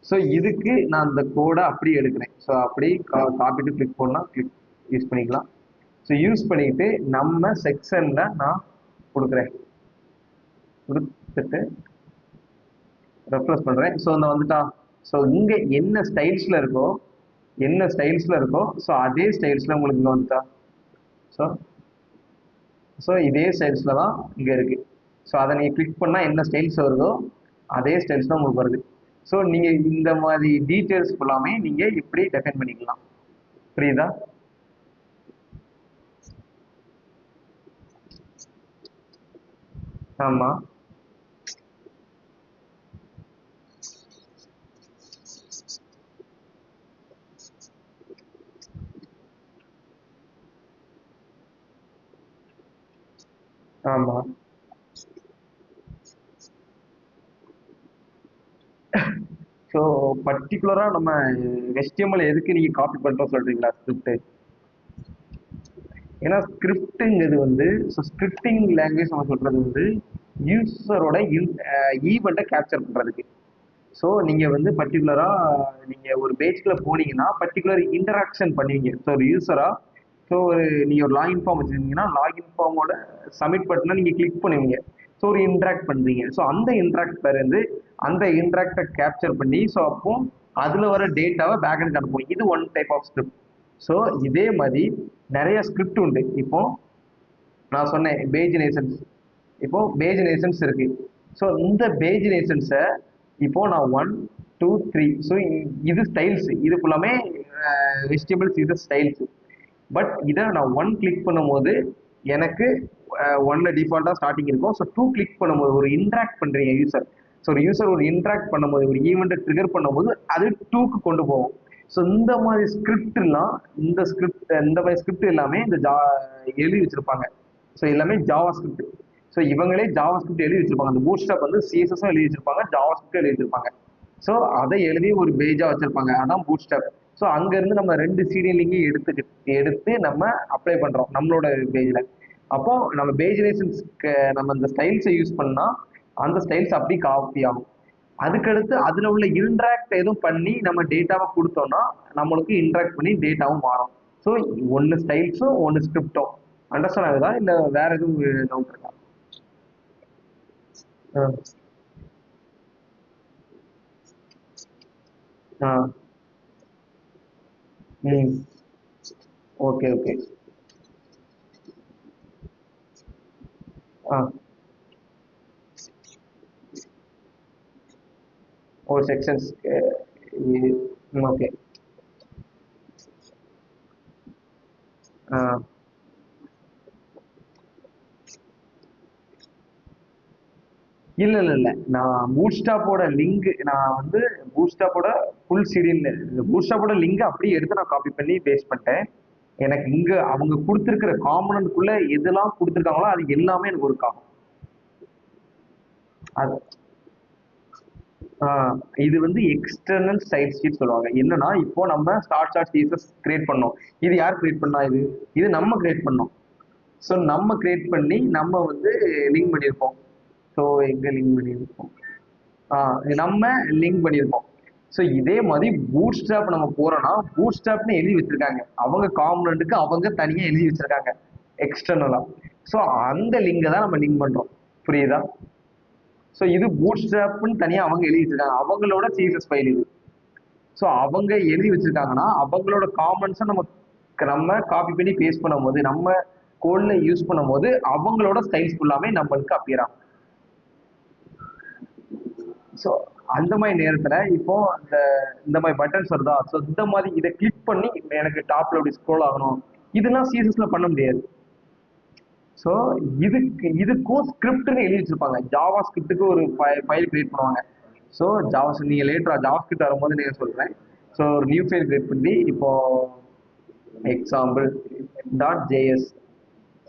Speaker 1: ஸோ இதுக்கு நான் அந்த கோடை அப்படியே எடுக்கிறேன். ஸோ அப்படி காப்பி டு கிளிக் பண்ணா கிளிக் யூஸ் பண்ணிக்கலாம். ஸோ யூஸ் பண்ணிட்டு நம்ம செக்ஷன்ல நான் கொடுக்குறேன். கொடுத்துட்டு ரெஃப்ரெஷ் பண்றேன். ஸோ இந்த வந்துட்டா. ஸோ இங்க என்ன ஸ்டைல்ஸ்ல இருக்கோ ஸோ அதே ஸ்டைல்ஸ்ல உங்களுக்கு இங்க வந்துட்டா. ஸோ ஸோ இதே ஸ்டைல்ஸ்ல தான் இங்க இருக்கு. ஸோ அதை நீங்க கிளிக் பண்ணா என்ன ஸ்டைல்ஸ் வருதோ அதே ஸ்டைல்ஸ் தான் உங்களுக்கு வருது. ஸோ நீங்க இந்த மாதிரி டீட்டெயில்ஸ் எல்லாமே நீங்க இப்படி டெஃபைன் பண்ணிக்கலாம். புரியுதா? ஆமா ஆமா. ஸோ பர்டிகுலரா நம்ம HTML எதுக்கு நீங்க காப்பி பண்றோம் சொல்றீங்களா ஸ்கிரிப்ட்? ஏன்னா ஸ்கிரிப்டுங்கிறது வந்து ஸ்கிரிப்டிங் லாங்குவேஜ் நம்ம சொல்றது வந்து யூசரோட ஈவெண்ட்டை கேப்சர் பண்றதுக்கு. ஸோ நீங்க வந்து பர்டிகுலரா நீங்க ஒரு பேஜ்குள்ள போனீங்கன்னா பர்டிகுலர் இன்டராக்ஷன் பண்ணுவீங்க. ஸோ ஒரு யூசரா ஸோ ஒரு நீங்க ஒரு லாகின் ஃபார்ம் வச்சிருந்தீங்கன்னா லாகின் ஃபார்மோட சப்மிட் பட்டனை நீங்க கிளிக் பண்ணுவீங்க. ஸோ ஒரு இன்டராக்ட் பண்றீங்க. ஸோ அந்த இன்டராக்ட் இருந்து அந்த இன்டராக்டை கேப்சர் பண்ணி ஸோ அப்போ அதுல வர டேட்டாவை பேக்அண்ட் அனுப்பும். இது one type of script. So இதே மாதிரி நிறைய ஸ்கிரிப்ட் உண்டு. இப்போ நான் சொன்னேன் பேஜினேஷன்ஸ். இப்போ பேஜினேஷன்ஸ் இருக்கு. ஸோ இந்த பேஜினேஷன்ஸை இப்போ நான் 1 2 3 ஸோ இது ஸ்டைல்ஸ். இது ஃபுல்லாமே வெஜிடபிள்ஸ், இது ஸ்டைல்ஸ். பட் இதை நான் கிளிக் பண்ணும்போது எனக்கு ஒன்ல டிஃபால்ட்டாக ஸ்டார்டிங் இருக்கும். ஸோ 2 கிளிக் பண்ணும்போது ஒரு இன்ட்ராக்ட் பண்றீங்க யூசர். ஸோ ஒரு யூசர் ஒரு இன்ட்ராக்ட் பண்ணும்போது ஒரு ஈவெண்ட்டை ட்ரிகர் பண்ணும்போது அது 2க்கு கொண்டு போகும். ஸோ இந்த மாதிரி ஸ்கிரிப்ட்லாம் இந்த மாதிரி ஸ்கிரிப்ட் எல்லாமே எழுதி வச்சிருப்பாங்க. ஸோ எல்லாமே ஜாவா ஸ்கிரிப்ட். ஸோ இவங்களே ஜாவா ஸ்கிரிப்ட் எழுதி வச்சிருப்பாங்க. அந்த பூட்ஸ்ட்ராப் வந்து சிஎஸ்எஸும் எழுதி வச்சிருப்பாங்க, ஜாவா ஸ்கிரிப்ட் எழுதி வச்சிருப்பாங்க. ஸோ அதை எழுதி ஒரு பேஜா வச்சிருப்பாங்க. அதான் பூட்ஸ்ட்ராப். ஸோ அங்க இருந்து நம்ம 2 சீரியலிங்கையும் எடுத்து நம்ம அப்ளை பண்றோம் நம்மளோட பேஜ்ல. அப்போ நம்ம பேஜினேஷன்ஸ்க்கு நம்ம அந்த ஸ்டைல்ஸை யூஸ் பண்ணா அந்த ஸ்டைல்ஸ் அப்படி காப்பி ஆகும். அதுக்கடுத்து அதுல உள்ள இன்ட்ராக்ட் எதுவும் பண்ணி நம்ம டேட்டாவை கொடுத்தோம்னா நம்மளுக்கு இன்ட்ராக்ட் பண்ணி டேட்டாவும் மாறும். ஸோ ஒன்னு ஸ்டைல்ஸும் ஒன்னு ஸ்கிரிப்டும். அண்டர்ஸ்டாண்ட் ஆகுதா இல்ல வேற எதுவும் டவுட் இருக்கா? ஆ ஆ ம் ஓகே ஓகே. ஆ ஒரு செக்ஷன்ஸ். ஓகே. ஆ இல்ல இல்ல இல்ல. நான் பூட்ஸ்டாப்போட ஃபுல் சீரியல் பூட்ஸ்டாப்போட லிங்க் அப்படியே எடுத்து நான் காப்பி பண்ணி பேஸ்ட் பண்ணிட்டேன். எனக்கு இங்க அவங்க கொடுத்துருக்கிற காம்பனன்ட்குள்ள எதெல்லாம் கொடுத்துருக்காங்களோ அது எல்லாமே எனக்கு ஒர்க் ஆகும். அது இது வந்து எக்ஸ்டர்னல் ஸ்டைல் ஷீட் சொல்லுவாங்க. என்னன்னா இப்போ நம்ம ஸ்டார்ட் சீசஸ் கிரியேட் பண்ணோம். இது யார் கிரியேட் பண்ணா? இது நம்ம கிரியேட் பண்ணோம். ஸோ நம்ம கிரியேட் பண்ணி நம்ம வந்து லிங்க் பண்ணியிருப்போம். ஸோ எங்க லிங்க் பண்ணியிருப்போம்? நம்ம லிங்க் பண்ணியிருப்போம். ஸோ இதே மாதிரி பூட் ஸ்டாப் நம்ம போறோம்னா பூட் ஸ்டாப்னு எழுதி வச்சிருக்காங்க. அவங்க காம்பனண்ட்டுக்கு அவங்க தனியா எழுதி வச்சிருக்காங்க எக்ஸ்டர்னலா. ஸோ அந்த லிங்கை தான் நம்ம லிங்க் பண்றோம். புரியுதா? ஸோ இது பூட் ஸ்டாப்னு தனியா அவங்க எழுதி வச்சிருக்காங்க. அவங்களோட சிஎஸ்எஸ் ஃபைல் இது. ஸோ அவங்க எழுதி வச்சிருக்காங்கன்னா அவங்களோட காமெண்ட்ஸை நம்ம காப்பி பண்ணி பேஸ்ட் பண்ணும்போது நம்ம கோட்ல யூஸ் பண்ணும்போது அவங்களோட ஸ்டைல்ஸ் ஃபுல்லாமே நம்மளுக்கு அப்பியர் ஆகும். ஸோ அந்த மாதிரி நேரத்துல இப்போ இந்த மாதிரி பட்டன்ஸ் வருதா? ஸோ இந்த மாதிரி இதை கிளிக் பண்ணி எனக்கு டாப்ல அப்படி ஸ்க்ரோல் ஆகணும். இதெல்லாம் சிஎஸ்எஸ்ல பண்ண முடியாது. ஸோ இதுக்கும் ஸ்கிரிப்ட்னு எழுதி வச்சிருப்பாங்க. ஜாவா ஸ்கிரிப்டுக்கு ஒரு ஃபைல் கிரியேட் பண்ணுவாங்க. ஸோ நீங்க லேட்டரா ஜாவா ஸ்கிரிப்ட் வரும்போது நீங்க சொல்றேன். ஸோ ஒரு நியூ ஃபைல் கிரியேட் பண்ணி இப்போ எக்ஸாம்பிள் .js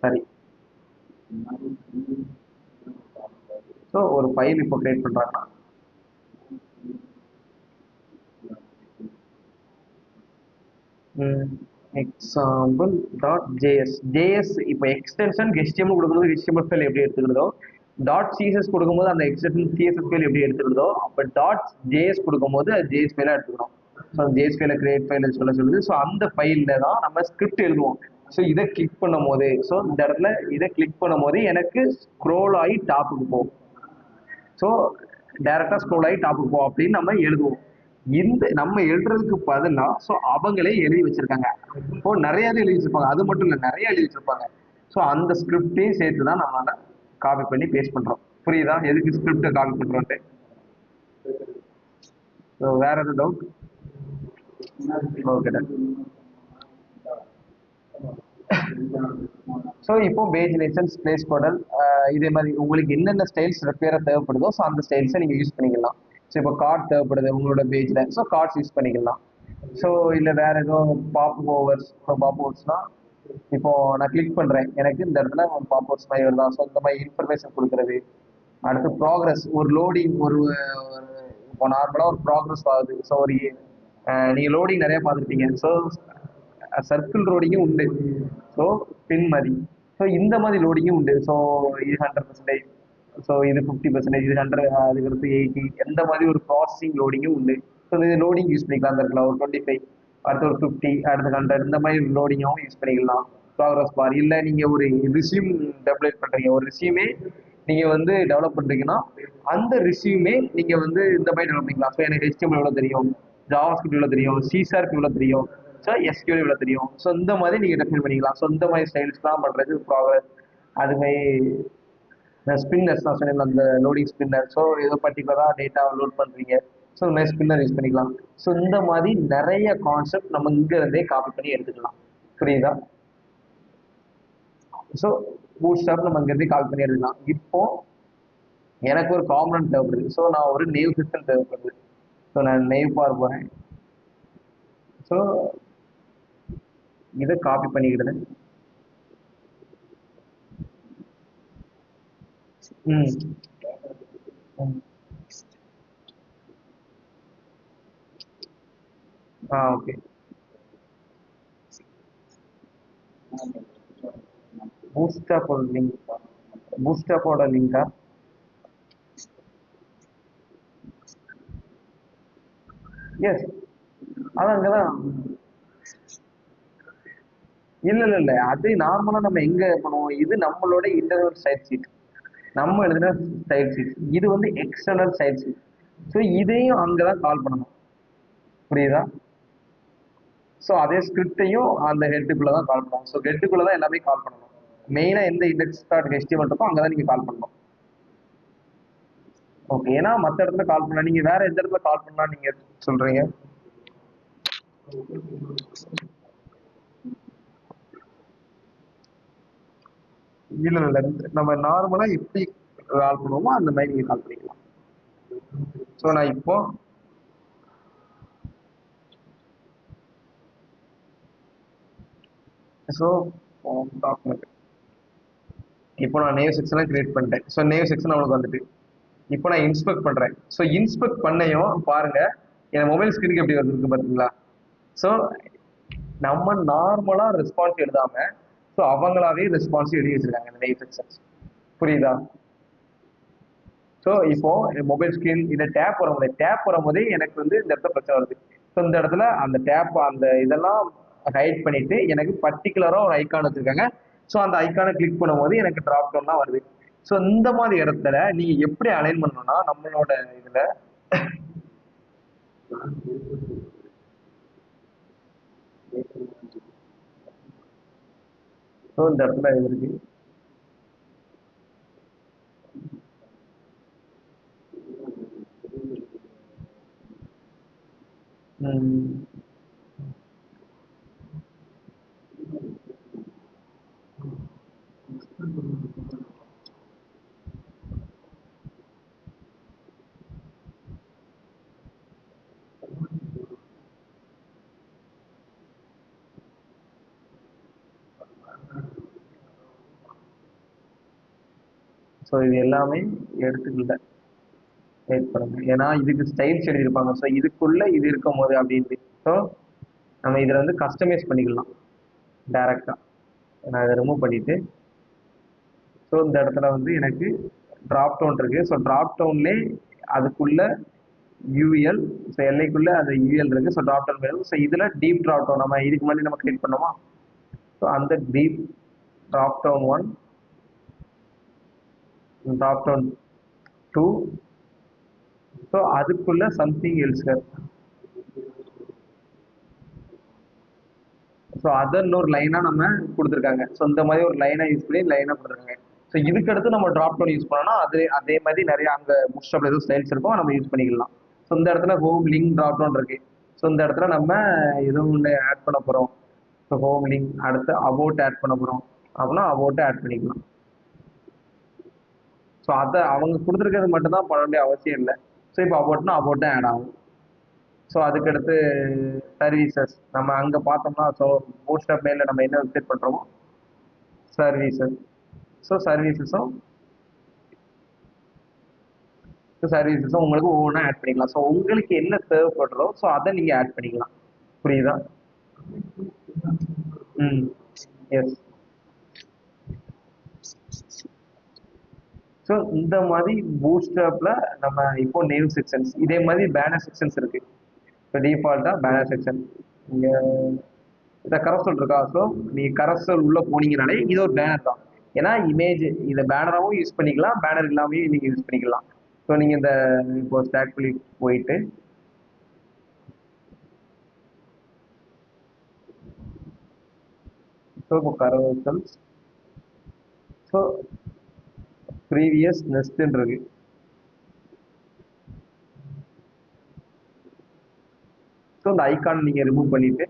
Speaker 1: சரி. ஸோ ஒரு ஃபைல் இப்போ கிரியேட் பண்றாங்கன்னா எக்ஸாம்பிள் .js இப்போ எக்ஸ்டென்ஷன் HTML கொடுக்குறது HTML ஃபைல் எப்படி எடுத்துக்கிறதோ டாட் சிஎஸ்எஸ் கொடுக்கும்போது அந்த எக்ஸ்டென்ஷன் சிஎஸ்எஸ் ஃபைல் எப்படி எடுத்துக்கிட்டோ அப்போ டாட் ஜேஎஸ் கொடுக்கும்போது அது ஜேஎஸ் ஃபைலாக எடுத்துக்கணும். ஸோ ஜேஎஸ் ஃபைல கிரியேட் ஃபைல் சொல்லுது. ஸோ அந்த ஃபைலில் தான் நம்ம ஸ்கிரிப்ட் எழுதுவோம். ஸோ இதை கிளிக் பண்ணும் போது, ஸோ இந்த இடத்துல இதை கிளிக் பண்ணும் போது எனக்கு ஸ்க்ரோல் ஆகி டாப்புக்கு போகும். ஸோ டைரக்டாக ஸ்க்ரோல் ஆகி டாப்புக்கு போகும் அப்படின்னு நம்ம எழுதுவோம். இந்த நம்ம எழுதுறதுக்கு பதிலாக ஸோ அவங்களே எழுதி வச்சிருக்காங்க. இப்போ நிறைய எழுதி வச்சிருப்பாங்க, அது மட்டும் இல்லை நிறைய எழுதி வச்சிருப்பாங்க. ஸோ அந்த ஸ்கிரிப்டையும் சேர்த்து தான் நம்மளால காப்பி பண்ணி பேஸ்ட் பண்றோம். புரியுதா எதுக்கு ஸ்கிரிப்டை காப்பி பண்றோம்ட்டு? ஸோ வேற எதுவும் டவுட்? Okay done. ஸோ இப்போ பேஜ் லைசன்ஸ் பிளேஸ் கோடல் இதே மாதிரி உங்களுக்கு என்னென்ன ஸ்டைல்ஸ் ரெப்பேராக தேவைப்படுதோ ஸோ அந்த ஸ்டைல்ஸை நீங்கள் யூஸ் பண்ணிக்கலாம். ஸோ இப்போ கார்ட் தேவைப்படுது உங்களோட பேஜில், ஸோ கார்ட்ஸ் யூஸ் பண்ணிக்கலாம். ஸோ இல்லை வேற எதுவும் பாப் ஓவர்ஸ். இப்போ பாப் ஓவர்ஸ்னா இப்போ நான் கிளிக் பண்ணுறேன், எனக்கு இந்த இடத்துல பாப் ஓவர்ஸ் மாதிரி வருதா, ஸோ இந்த மாதிரி இன்ஃபர்மேஷன் கொடுக்குறது. அடுத்து ப்ராக்ரஸ், ஒரு லோடிங், ஒரு இப்போ நார்மலாக ஒரு ப்ராக்ரஸ் ஆகுது. ஸோ ஒரு நீங்கள் லோடிங் நிறைய பார்த்துருப்பீங்க. ஸோ சர்க்கிள் லோடிங்கும் உண்டு, ஸோ பின் மாதிரி. ஸோ இந்த மாதிரி லோடிங்கும் உண்டு. ஸோ இது 100%, ஸோ இது 50%, இது 100, அதுக்கடுத்து 80, எந்த மாதிரி ஒரு ப்ராசஸிங் லோடிங்கும் உண்டு. ஸோ இது லோடிங் யூஸ் பண்ணிக்கலாம். அந்த இடத்துல ஒரு 25, அடுத்து ஒரு 50, அடுத்து 100, இந்த மாதிரி லோடிங்காகவும் யூஸ் பண்ணிக்கலாம். ப்ராக்ரஸ் பார் இல்லை நீங்கள் ஒரு ரிசியூம் டெவலப் பண்ணுறீங்க, ஒரு ரிசியூமே நீங்கள் வந்து டெவலப் பண்ணுறீங்கன்னா அந்த ரிசியூமே நீங்கள் வந்து இந்த மாதிரி டெவலப் பண்ணிக்கலாம். ஸோ எனக்கு HTML எவ்வளோ தெரியும், ஜாவாஸ்கிரிப்ட் எவ்வளோ தெரியும், C# எவ்வளோ தெரியும், ஸோ SQL எவ்வளோ தெரியும், ஸோ இந்த மாதிரி நீங்கள் டெஃபைன் பண்ணிக்கலாம். ஸோ இந்த மாதிரி ஸ்டைல்ஸ்லாம் பண்ணுறது ப்ராக்ரஸ். அதுமாதிரி ஸ்பின்னர்ஸ் நான் சொன்னேன், அந்த லோடிங் ஸ்பின்னர். ஸோ ஏதோ பர்டிகுலராக டேட்டாவை லோட் பண்ணுறீங்க, ஸோ இந்த மாதிரி ஸ்பின்னர் யூஸ் பண்ணிக்கலாம். ஸோ இந்த மாதிரி நிறைய கான்செப்ட் நம்ம இங்கேருந்தே காப்பி பண்ணி எடுத்துக்கலாம். புரியுதா? ஸோ பூட்ஸ்ட்ராப் நம்ம இங்கேருந்தே காப்பி பண்ணி எடுத்துக்கலாம். இப்போ எனக்கு ஒரு காம்பனன்ட் தேவைப்படுது. ஸோ நான் ஒரு நேவ் சிஸ்டம் தேவைப்படுது. ஸோ நான் நேவ் பார் போகிறேன். ஸோ இதை காப்பி பண்ணிக்கிடுறேன். ஓகே. பூட்ஸ்ட்ராப்போட லிங்க், பூட்ஸ்ட்ராப்போட லிங்கா? எஸ், அது அங்கதான். இல்ல அது நார்மலா நம்ம எங்க பண்ணுவோம், இது நம்மளோட இன்டர்னல் சைட் சீட், நம்ம எழுதுன சைட் சீட். இது வந்து எக்ஸ்டர்னல் சைட் சீட். ஸோ இதையும் அங்கதான் கால் பண்ணணும். புரியுதா? ஸோ அதே ஸ்கிரிப்டையும் அந்த ஹெட்டுக்குள்ள தான் கால் பண்ணணும். ஸோ ஹெட்டுக்குள்ள தான் எல்லாமே கால் பண்ணணும். மெயினா எந்த இண்டெக்ஸ் டாட் HTML இருக்கோ அங்கதான் நீங்க கால் பண்ணணும். ஓகே, ஏன்னா மற்ற இடத்துல கால் பண்ண, நீங்க வேற எந்த இடத்துல கால் பண்ணலாம் நீங்க சொல்றீங்க? இல்ல நம்ம நார்மலா எப்படி கால் பண்ணுவோமோ அந்த மாதிரி நீங்க கால் பண்ணிக்கலாம். ஸோ நான் இப்போ ஸோ டாக்குமெண்ட், இப்போ நான் நேவ் செக்ஷன்லாம் கிரியேட் பண்ணிட்டேன். ஸோ நேவ் செக்ஷன் அவனுக்கு வந்துட்டு இப்போ நான் இன்ஸ்பெக்ட் பண்றேன். ஸோ இன்ஸ்பெக்ட் பண்ணையும் பாருங்க என் மொபைல் ஸ்கிரீனுக்கு எப்படி வந்துருக்கு பார்த்தீங்களா? ஸோ நம்ம நார்மலா ரெஸ்பான்ஸ் எழுதாம ஸோ அவங்களாவே ரெஸ்பான்ஸ் எழுதி வச்சிருக்காங்க இந்த நேவ் செக்ஷன்ஸ். புரியுதா? ஸோ இப்போ மொபைல் ஸ்கிரீன் இதை டேப் வரும்போதே எனக்கு வந்து இந்த இடத்துல பிரச்சனை வருது. ஸோ இந்த இடத்துல அந்த டேப் அந்த இதெல்லாம் ஹைட் பண்ணிட்டு எனக்கு பர்டிகுலரா ஒரு ஐக்கான் வச்சிருக்காங்க. ஸோ அந்த ஐக்கானை கிளிக் பண்ணும்போது எனக்கு டிராப் டவுன்லாம் வருது. ஸோ இந்த மாதிரி இடத்துல நீங்க எப்படி அலைன் பண்ணணும்னா நம்மளோட இதுல ஸோ இந்த இடத்துல இது இருக்கு. ஸோ இது எல்லாமே எடுத்துக்கல, வெயிட் பண்ணுங்க, ஏன்னா இதுக்கு ஸ்டைல்ஸ் எழுதியிருப்பாங்க. ஸோ இதுக்குள்ள இது இருக்கும் போது அப்படின்ட்டு ஸோ நம்ம இதில் வந்து கஸ்டமைஸ் பண்ணிக்கலாம் டைரக்டா. நான் இதை ரிமூவ் பண்ணிட்டு ஸோ இந்த இடத்துல வந்து எனக்கு டிராப் டவுன் இருக்கு. ஸோ டிராப் டவுன்லேயே அதுக்குள்ள யூஎல், ஸோ எல்லைக்குள்ள அந்த யூஎல் இருக்கு. ஸோ டிராப் டவுன் வேணும். ஸோ இதில் டீப் டிராப் டவுன் நம்ம இதுக்கு முன்னாடி நம்ம கிரியேட் பண்ணோமா? ஸோ அந்த deep drop down 1, drop down 2, so அதுக்குள்ள சம்திங் எல்ஸ். ஸோ அதர் ஒரு லைனாக நம்ம கொடுத்துருக்காங்க. ஸோ இந்த மாதிரி ஒரு லைனாக யூஸ் பண்ணி லைனாக கொடுத்துருக்காங்க. ஸோ இதுக்கு அடுத்து நம்ம ட்ராப் டவுன் யூஸ் பண்ணோம்னா அதே மாதிரி நிறைய அங்கே புஷ்அப்ல எதுவும் ஸ்டைல்ஸ் இருக்கும், நம்ம யூஸ் பண்ணிக்கலாம். ஸோ இந்த இடத்துல ஹோம் லிங்க் ட்ராப் டவுன் இருக்கு. ஸோ இந்த இடத்துல நம்ம எதுவும் ஒன்று ஆட் பண்ண போகிறோம். ஸோ ஹோம் லிங்க், அடுத்து அபவுட் ஆட் பண்ண போகிறோம் அப்படின்னா அபவுட்டை ஆட் பண்ணிக்கலாம். ஸோ அதை அவங்க கொடுத்துருக்கிறது மட்டும் தான் பண்ண வேண்டிய அவசியம் இல்லை. ஸோ இப்போ அபவுட்னா அபவுட்டே ஆட் ஆகும். ஸோ அதுக்கடுத்து சர்வீசஸ் நம்ம அங்கே பார்த்தோம்னா, ஸோ மோஸ்ட் ஆஃப் மெயிலில் நம்ம என்ன வெப்சைட் பண்ணுறோமோ சர்வீசஸ். ஸோ சர்வீசஸும் உங்களுக்கு ஒவ்வொன்றா ஆட் பண்ணிக்கலாம். ஸோ உங்களுக்கு என்ன தேவைப்படுறோ ஸோ அதை நீங்கள் ஆட் பண்ணிக்கலாம். புரியுதா? எஸ். ஸோ இந்த மாதிரி பூஸ்டப்ல நம்ம இப்போ நேம் செக்ஷன்ஸ், இதே மாதிரி பேனர் செக்ஷன்ஸ் இருக்கு. இப்போ டிஃபால்ட்டாக பேனர் செக்ஷன் இங்கே இந்த கரசல் இருக்கா? ஸோ நீங்கள் கரசல் உள்ளே போனீங்கனாலே இது ஒரு பேனர் தான். ஏன்னா இமேஜ் இதை பேனராகவும் யூஸ் பண்ணிக்கலாம், பேனர் இல்லாமையும் நீங்கள் யூஸ் பண்ணிக்கலாம். ஸோ நீங்கள் இந்த இப்போ ஸ்டாக் பண்ணி போயிட்டு ஸோ இப்போ கரசல்ஸ், ஸோ ப்ரீவியஸ் நெஸ்ட்ன்னு இருக்கு. ஸோ இந்த ஐக்கான் நீங்கள் ரிமூவ் பண்ணிட்டு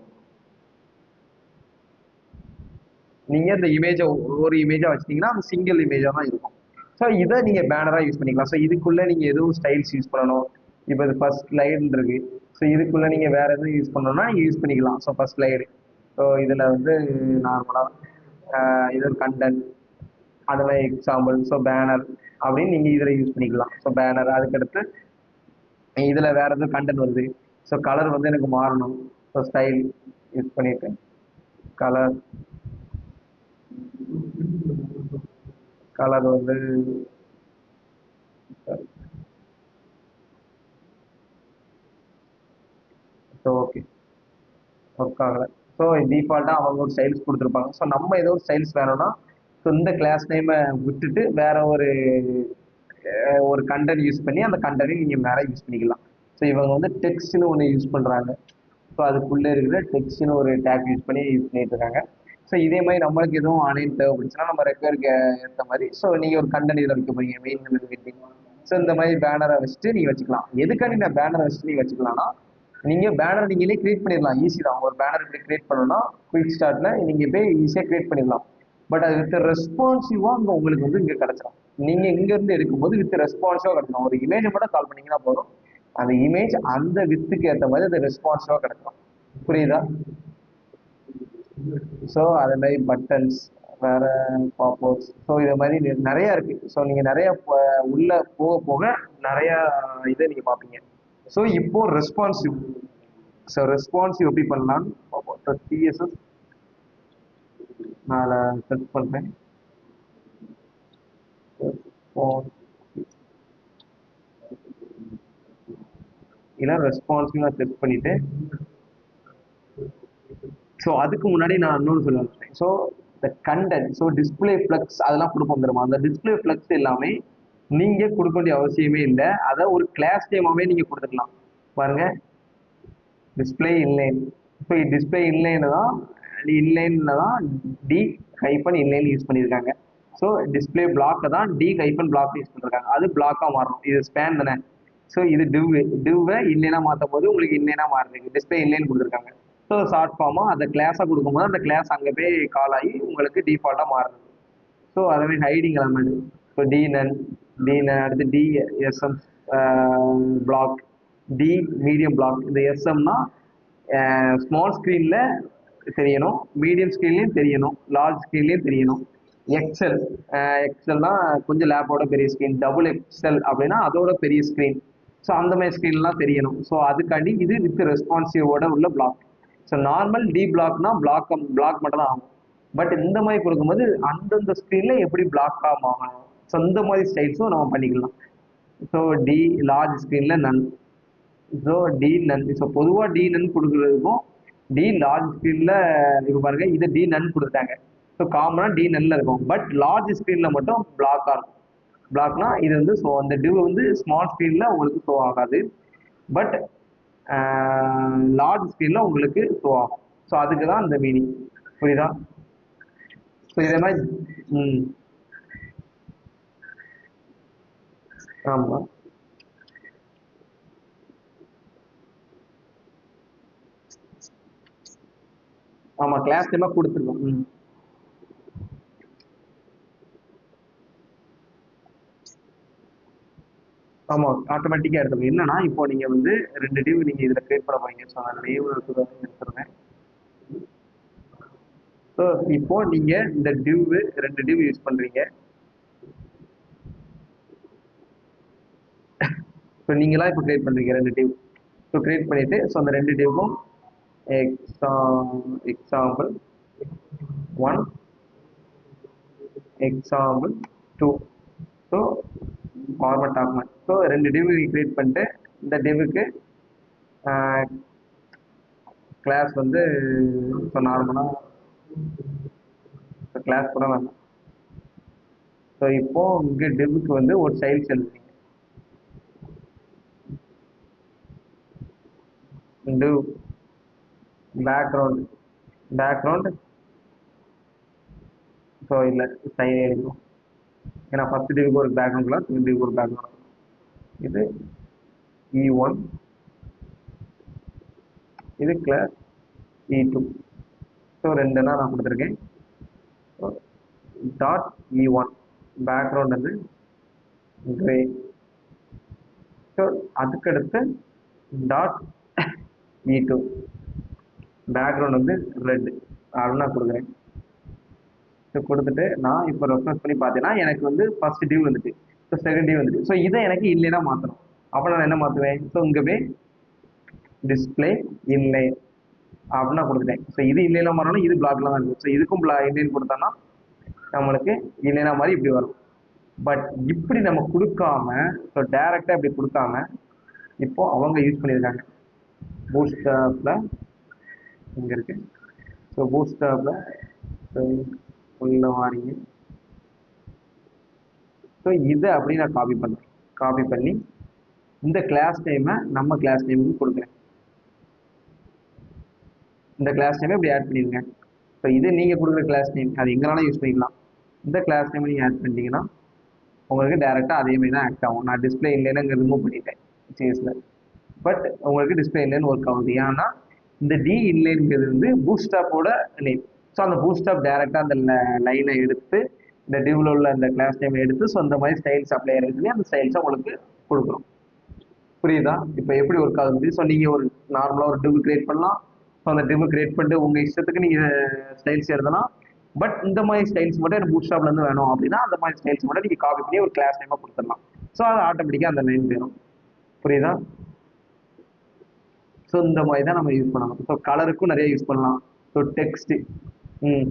Speaker 1: நீங்கள் இந்த இமேஜை ஒரு இமேஜாக வச்சிட்டிங்கன்னா அந்த சிங்கிள் இமேஜாக தான் இருக்கும். ஸோ இதை நீங்கள் பேனராக யூஸ் பண்ணிக்கலாம். ஸோ இதுக்குள்ளே நீங்கள் எதுவும் ஸ்டைல்ஸ் யூஸ் பண்ணணும். இப்போ இது ஃபர்ஸ்ட் ஸ்லைடுன்னு இருக்கு. ஸோ இதுக்குள்ளே நீங்கள் வேறு எதுவும் யூஸ் பண்ணணும்னா நீங்கள் யூஸ் பண்ணிக்கலாம். ஸோ ஃபர்ஸ்ட் ஸ்லைடு, ஸோ இதில் வந்து நார்மலாக இது ஒரு கண்டென்ட், அது மாதிரி எக்ஸாம்பிள். ஸோ பேனர் அப்படின்னு நீங்கள் இதில் யூஸ் பண்ணிக்கலாம். ஸோ பேனர், அதுக்கடுத்து இதில் வேறு எதுவும் கண்டென்ட் வருது. ஸோ கலர் வந்து எனக்கு மாறணும். ஸோ ஸ்டைல் யூஸ் பண்ணிட்டு கலர் வந்து ஸோ ஓகே ஒர்க் ஆகலை. ஸோ டிஃபால்ட்டாக அவங்க ஒரு ஸ்டைல்ஸ் கொடுத்துருப்பாங்க. ஸோ நம்ம ஏதோ ஒரு ஸ்டைல்ஸ் வேணும்னா ஸோ இந்த கிளாஸ் நேமை விட்டுட்டு வேற ஒரு கண்டென்ட் யூஸ் பண்ணி அந்த கண்டென்ட்டை நீங்கள் மேலே யூஸ் பண்ணிக்கலாம். ஸோ இவங்க வந்து டெக்ஸ்ட்னு ஒன்று யூஸ் பண்ணுறாங்க. ஸோ அதுக்குள்ளே இருக்கிற டெக்ஸ்ட்னு ஒரு டேக் யூஸ் பண்ணிட்டு இருக்காங்க. ஸோ இதே மாதிரி நம்மளுக்கு எதுவும் ஆன்லைன் தேவைப்படுச்சுன்னா நம்ம ரெக்வயருக்கு ஏற்ற மாதிரி ஸோ நீங்கள் ஒரு கண்டென்ட் இதில் வைக்க போறீங்க, மெயின் வெட்டிங். ஸோ இந்த மாதிரி பேனரை வச்சுட்டு நீங்கள் வச்சுக்கலாம். எதுக்காண்டி நான் பேனரை வச்சுட்டு நீங்கள் வச்சுக்கலாம்னா, நீங்கள் பேனர் நீங்களே கிரியேட் பண்ணிடலாம். ஈஸி தான். ஒரு பேனர் இப்படி கிரியேட் பண்ணணும்னா குயிக் ஸ்டார்ட்ல நீங்கள் போய் ஈஸியாக கிரியேட் பண்ணிடலாம். பட் அது வித் ரெஸ்பான்சிவாக அங்கே உங்களுக்கு வந்து இங்கே கிடச்சிடும். நீங்கள் இங்கேருந்து எடுக்கும்போது வித் ரெஸ்பான்சிவாக கிடச்சிடும். ஒரு இமேஜை மட்டும் கால் பண்ணிங்கன்னா போதும், அந்த இமேஜ் அந்த வித்துக்கு ஏற்ற மாதிரி அது ரெஸ்பான்சிவாக கிடச்சிடும். புரியுதா? ஸோ அதே மாதிரி பட்டன்ஸ், வேற பாப்போஸ், ஸோ இதை மாதிரி நிறையா இருக்கு. ஸோ நீங்கள் நிறைய உள்ள போக போக நிறைய இதை நீங்கள் பார்ப்பீங்க. ஸோ இப்போ ரெஸ்பான்சிவ், ஸோ ரெஸ்பான்சிவ் எப்படி பண்ணலாம்னு பார்ப்போம். ஸோ டிஎஸ்எஸ் நான் செர்ச் பண்ணுறேன். இல்லை ரெஸ்பான்சிவ் நான் செர்ச் பண்ணிட்டு ஸோ அதுக்கு முன்னாடி நான் இன்னொன்று சொல்லுவேன். ஸோ இந்த கண்டென்ட், ஸோ டிஸ்பிளே ஃப்ளக்ஸ் அதெல்லாம் கொடுப்போம் தெரியுமா? அந்த டிஸ்பிளே ஃப்ளக்ஸ் எல்லாமே நீங்கள் கொடுக்க வேண்டிய அவசியமே இல்லை. அதை ஒரு கிளாஸ் நேமாவே நீங்கள் கொடுத்துக்கலாம். பாருங்க, display inline. So display inline தான் டி ஹைப்பன் இன்லைன் யூஸ் பண்ணியிருக்காங்க. ஸோ டிஸ்பிளே பிளாக்கை தான் டி ஹைப்பன் பிளாக் யூஸ் பண்ணிருக்காங்க. அது பிளாக்காக மாறணும். இது ஸ்பேன் தானே. ஸோ இது டிவ்வை இல்லைனா மாற்றும் போது உங்களுக்கு இல்லைனா மாறுறதுக்கு டிஸ்பிளே இல்லைன்னு கொடுத்துருக்காங்க. ஸோ ஷார்ட் ஃபார்மாக அந்த கிளாஸாக கொடுக்கும்போது அந்த கிளாஸ் அங்கே போய் கால் ஆகி உங்களுக்கு டிஃபால்ட்டாக மாறுது. ஸோ அதே ஹைடிங் எலமெண்ட், ஸோ டிஎன் அடுத்து DSM block, D medium block. இந்த எஸ்எம்னா ஸ்மால் ஸ்க்ரீனில் தெரியணும், மீடியம் ஸ்க்ரீன்லேயும் தெரியணும், லார்ஜ் ஸ்க்ரீன்லேயும் தெரியணும். எக்ஸல்னா கொஞ்சம் லேப்போட பெரிய ஸ்க்ரீன், டபுள் எக்ஸல் அப்படின்னா அதோட பெரிய ஸ்க்ரீன். ஸோ அந்த மாதிரி ஸ்க்ரீன்லாம் தெரியணும். ஸோ அதுக்காண்டி இது வித் ரெஸ்பான்சிவோட உள்ள பிளாக். ஸோ நார்மல் டி பிளாக்னா பிளாக் மட்டும் தான் ஆகும். பட் இந்த மாதிரி கொடுக்கும்போது அந்தந்த ஸ்க்ரீனில் எப்படி பிளாக் ஆகும், ஸோ இந்த மாதிரி ஸ்டைல்ஸும் நம்ம பண்ணிக்கலாம். ஸோ டி லார்ஜ் ஸ்க்ரீனில் none. So D none. So பொதுவாக டி நன் கொடுக்குறதுக்கும் டி லார்ஜ் ஸ்க்ரீனில் இப்போ பாருங்க இது டி நன் கொடுத்துட்டாங்க. ஸோ காமனாக டி நன்ல இருக்கும். பட் லார்ஜ் ஸ்க்ரீனில் மட்டும் பிளாக்காக இருக்கும். பிளாக்னா இது வந்து ஸோ அந்த டிவ் வந்து ஸ்மால் ஸ்க்ரீனில் உங்களுக்கு ஷோ ஆகாது. பட் லார்ஜ் ஸ்க்ரீனில் உங்களுக்கு ஷோ ஆகும். ஸோ அதுக்கு தான் இந்த மீனிங். புரியுதா? ஸோ இதே மாதிரி ம் ஆமாம் ஆமாம் கிளாஸ் டைமாக கொடுத்துருக்கோம். ம் ஆமாம் ஆட்டோமேட்டிக்காக எடுத்துக்கணும். என்னன்னா இப்போ நீங்கள் வந்து 2 டிவ் நீங்கள் இதில் கிரியேட் பண்ண போறீங்க. ஸோ அந்த நேம் எடுத்துருவேன். ஸோ இப்போ நீங்கள் இந்த டிவ் 2 டிவ் யூஸ் பண்ணுறீங்க. ஸோ நீங்களாம் இப்போ கிரியேட் பண்ணுறீங்க 2 டிவ். ஸோ கிரியேட் பண்ணிவிட்டு ஸோ அந்த 2 டிவ்வும் example 1 example 2. So format document. So 2 div create பண்ணிட்டு இந்த டிவுக்கு கிளாஸ் வந்து ஸோ நார்மலாக கிளாஸ் கூட வேண்டாம். ஸோ இப்போ இங்கே டிவுக்கு வந்து ஒரு ஸ்டைல்ஸ் எழுதுறீங்க. டிவ் பேக்ரவுண்ட் பேக்ரவுண்ட் ஸோ இல்லை ஸ்டைல் எழுதுவோம். ஏன்னா ஃபர்ஸ்ட் டிவுக்கு ஒரு பேக்ரவுண்ட் கலர், செகண்ட் டிவுக்கு ஒரு பேக்ரவுண்ட். இது E1, இது கிளாஸ் E2. ஸோ ரெண்டுனா நான் கொடுத்துருக்கேன். டாட் E1 பேக்ரவுண்ட் வந்து கிரே. ஸோ அதுக்கடுத்து டாட் E2 பேக்ரவுண்ட் வந்து ரெட். அதெல்லாம் கொடுக்குறேன். ஸோ கொடுத்துட்டு நான் இப்போ ரெஃப்ரெஷ் பண்ணி பார்த்தேன்னா எனக்கு வந்து ஃபர்ஸ்ட் டிவ் வந்துட்டு, ஸோ செகண்ட் டிவ் வந்துட்டு. ஸோ இதை எனக்கு இல்லைன்னா மாற்றணும். அப்போ நான் என்ன மாற்றுவேன்? ஸோ இங்கே போய் டிஸ்பிளே இல்லை அப்படின்னா கொடுத்துட்டேன். ஸோ இது இல்லைன்னா மாறணும், இது பிளாக்ல தான் இருக்குது. ஸோ இதுக்கும் இல்லைன்னு கொடுத்தோன்னா நம்மளுக்கு இல்லைன்னா மாதிரி இப்படி வரும். பட் இப்படி நம்ம கொடுக்காம ஸோ டைரெக்டாக இப்படி கொடுக்காம இப்போ அவங்க யூஸ் பண்ணியிருக்காங்க பூட்ஸ்ட்ராப்ல. இங்கே இருக்கு. ஸோ பூட்ஸ்ட்ராப்ல உள்ள வாரீங்க. ஸோ இதை அப்படி நான் காப்பி பண்ணுறேன். காப்பி பண்ணி இந்த கிளாஸ் நேமை நம்ம கிளாஸ் நேமுக்கு கொடுக்குறேன். இந்த கிளாஸ் நேமை இப்படி ஆட் பண்ணிடுங்க. ஸோ இது நீங்கள் கொடுக்குற கிளாஸ் நேம் அது எங்கனாலும் யூஸ் பண்ணிக்கலாம். இந்த கிளாஸ் நேமை நீங்கள் ஆட் பண்ணிட்டீங்கன்னா உங்களுக்கு டேரெக்டாக அதே மாதிரி தான் ஆக்ட் ஆகும். நான் டிஸ்பிளே இல்லைன்னு இங்கே ரிமூவ் பண்ணிட்டேன் சிஎஸில். பட் உங்களுக்கு டிஸ்பிளே இல்லைன்னு ஒர்க் ஆகுது. ஏன்னா இந்த டி இல்லைங்கிறது வந்து பூட்ஸ்ட்ராப்போட நேம். ஸோ அந்த பூட்ஸ்ட்ராப் டேரெக்டாக அந்த லைனை எடுத்து இந்த டிவ்ல உள்ள அந்த கிளாஸ் நேம் எடுத்து ஸோ அந்த மாதிரி ஸ்டைல்ஸ் அப்ளை ஆகிருக்கு. அந்த ஸ்டைல்ஸை உங்களுக்கு கொடுக்குறோம். புரியுதா? இப்போ எப்படி ஒர்க் ஆகுது? ஸோ நீங்கள் ஒரு நார்மலாக ஒரு டிவ் கிரியேட் பண்ணலாம். ஸோ அந்த டிவ் கிரியேட் பண்ணிட்டு உங்கள் இஷ்டத்துக்கு நீங்கள் ஸ்டைல்ஸ் எழுதலாம். பட் இந்த மாதிரி ஸ்டைல்ஸ் மட்டும் எனக்கு பூட்ஸ்ட்ராப்ல இருந்து வேணும் அப்படின்னா அந்த மாதிரி ஸ்டைல்ஸ் மட்டும் நீங்கள் காப்பி பண்ணி ஒரு கிளாஸ் நேமாக கொடுத்துடலாம். ஸோ அது ஆட்டோமேட்டிக்காக அந்த லைன் போயிடும். புரியுதா? ஸோ இந்த மாதிரி தான் நம்ம யூஸ் பண்ணலாம். ஸோ கலருக்கும் நிறைய யூஸ் பண்ணலாம். ஸோ டெக்ஸ்ட் ம்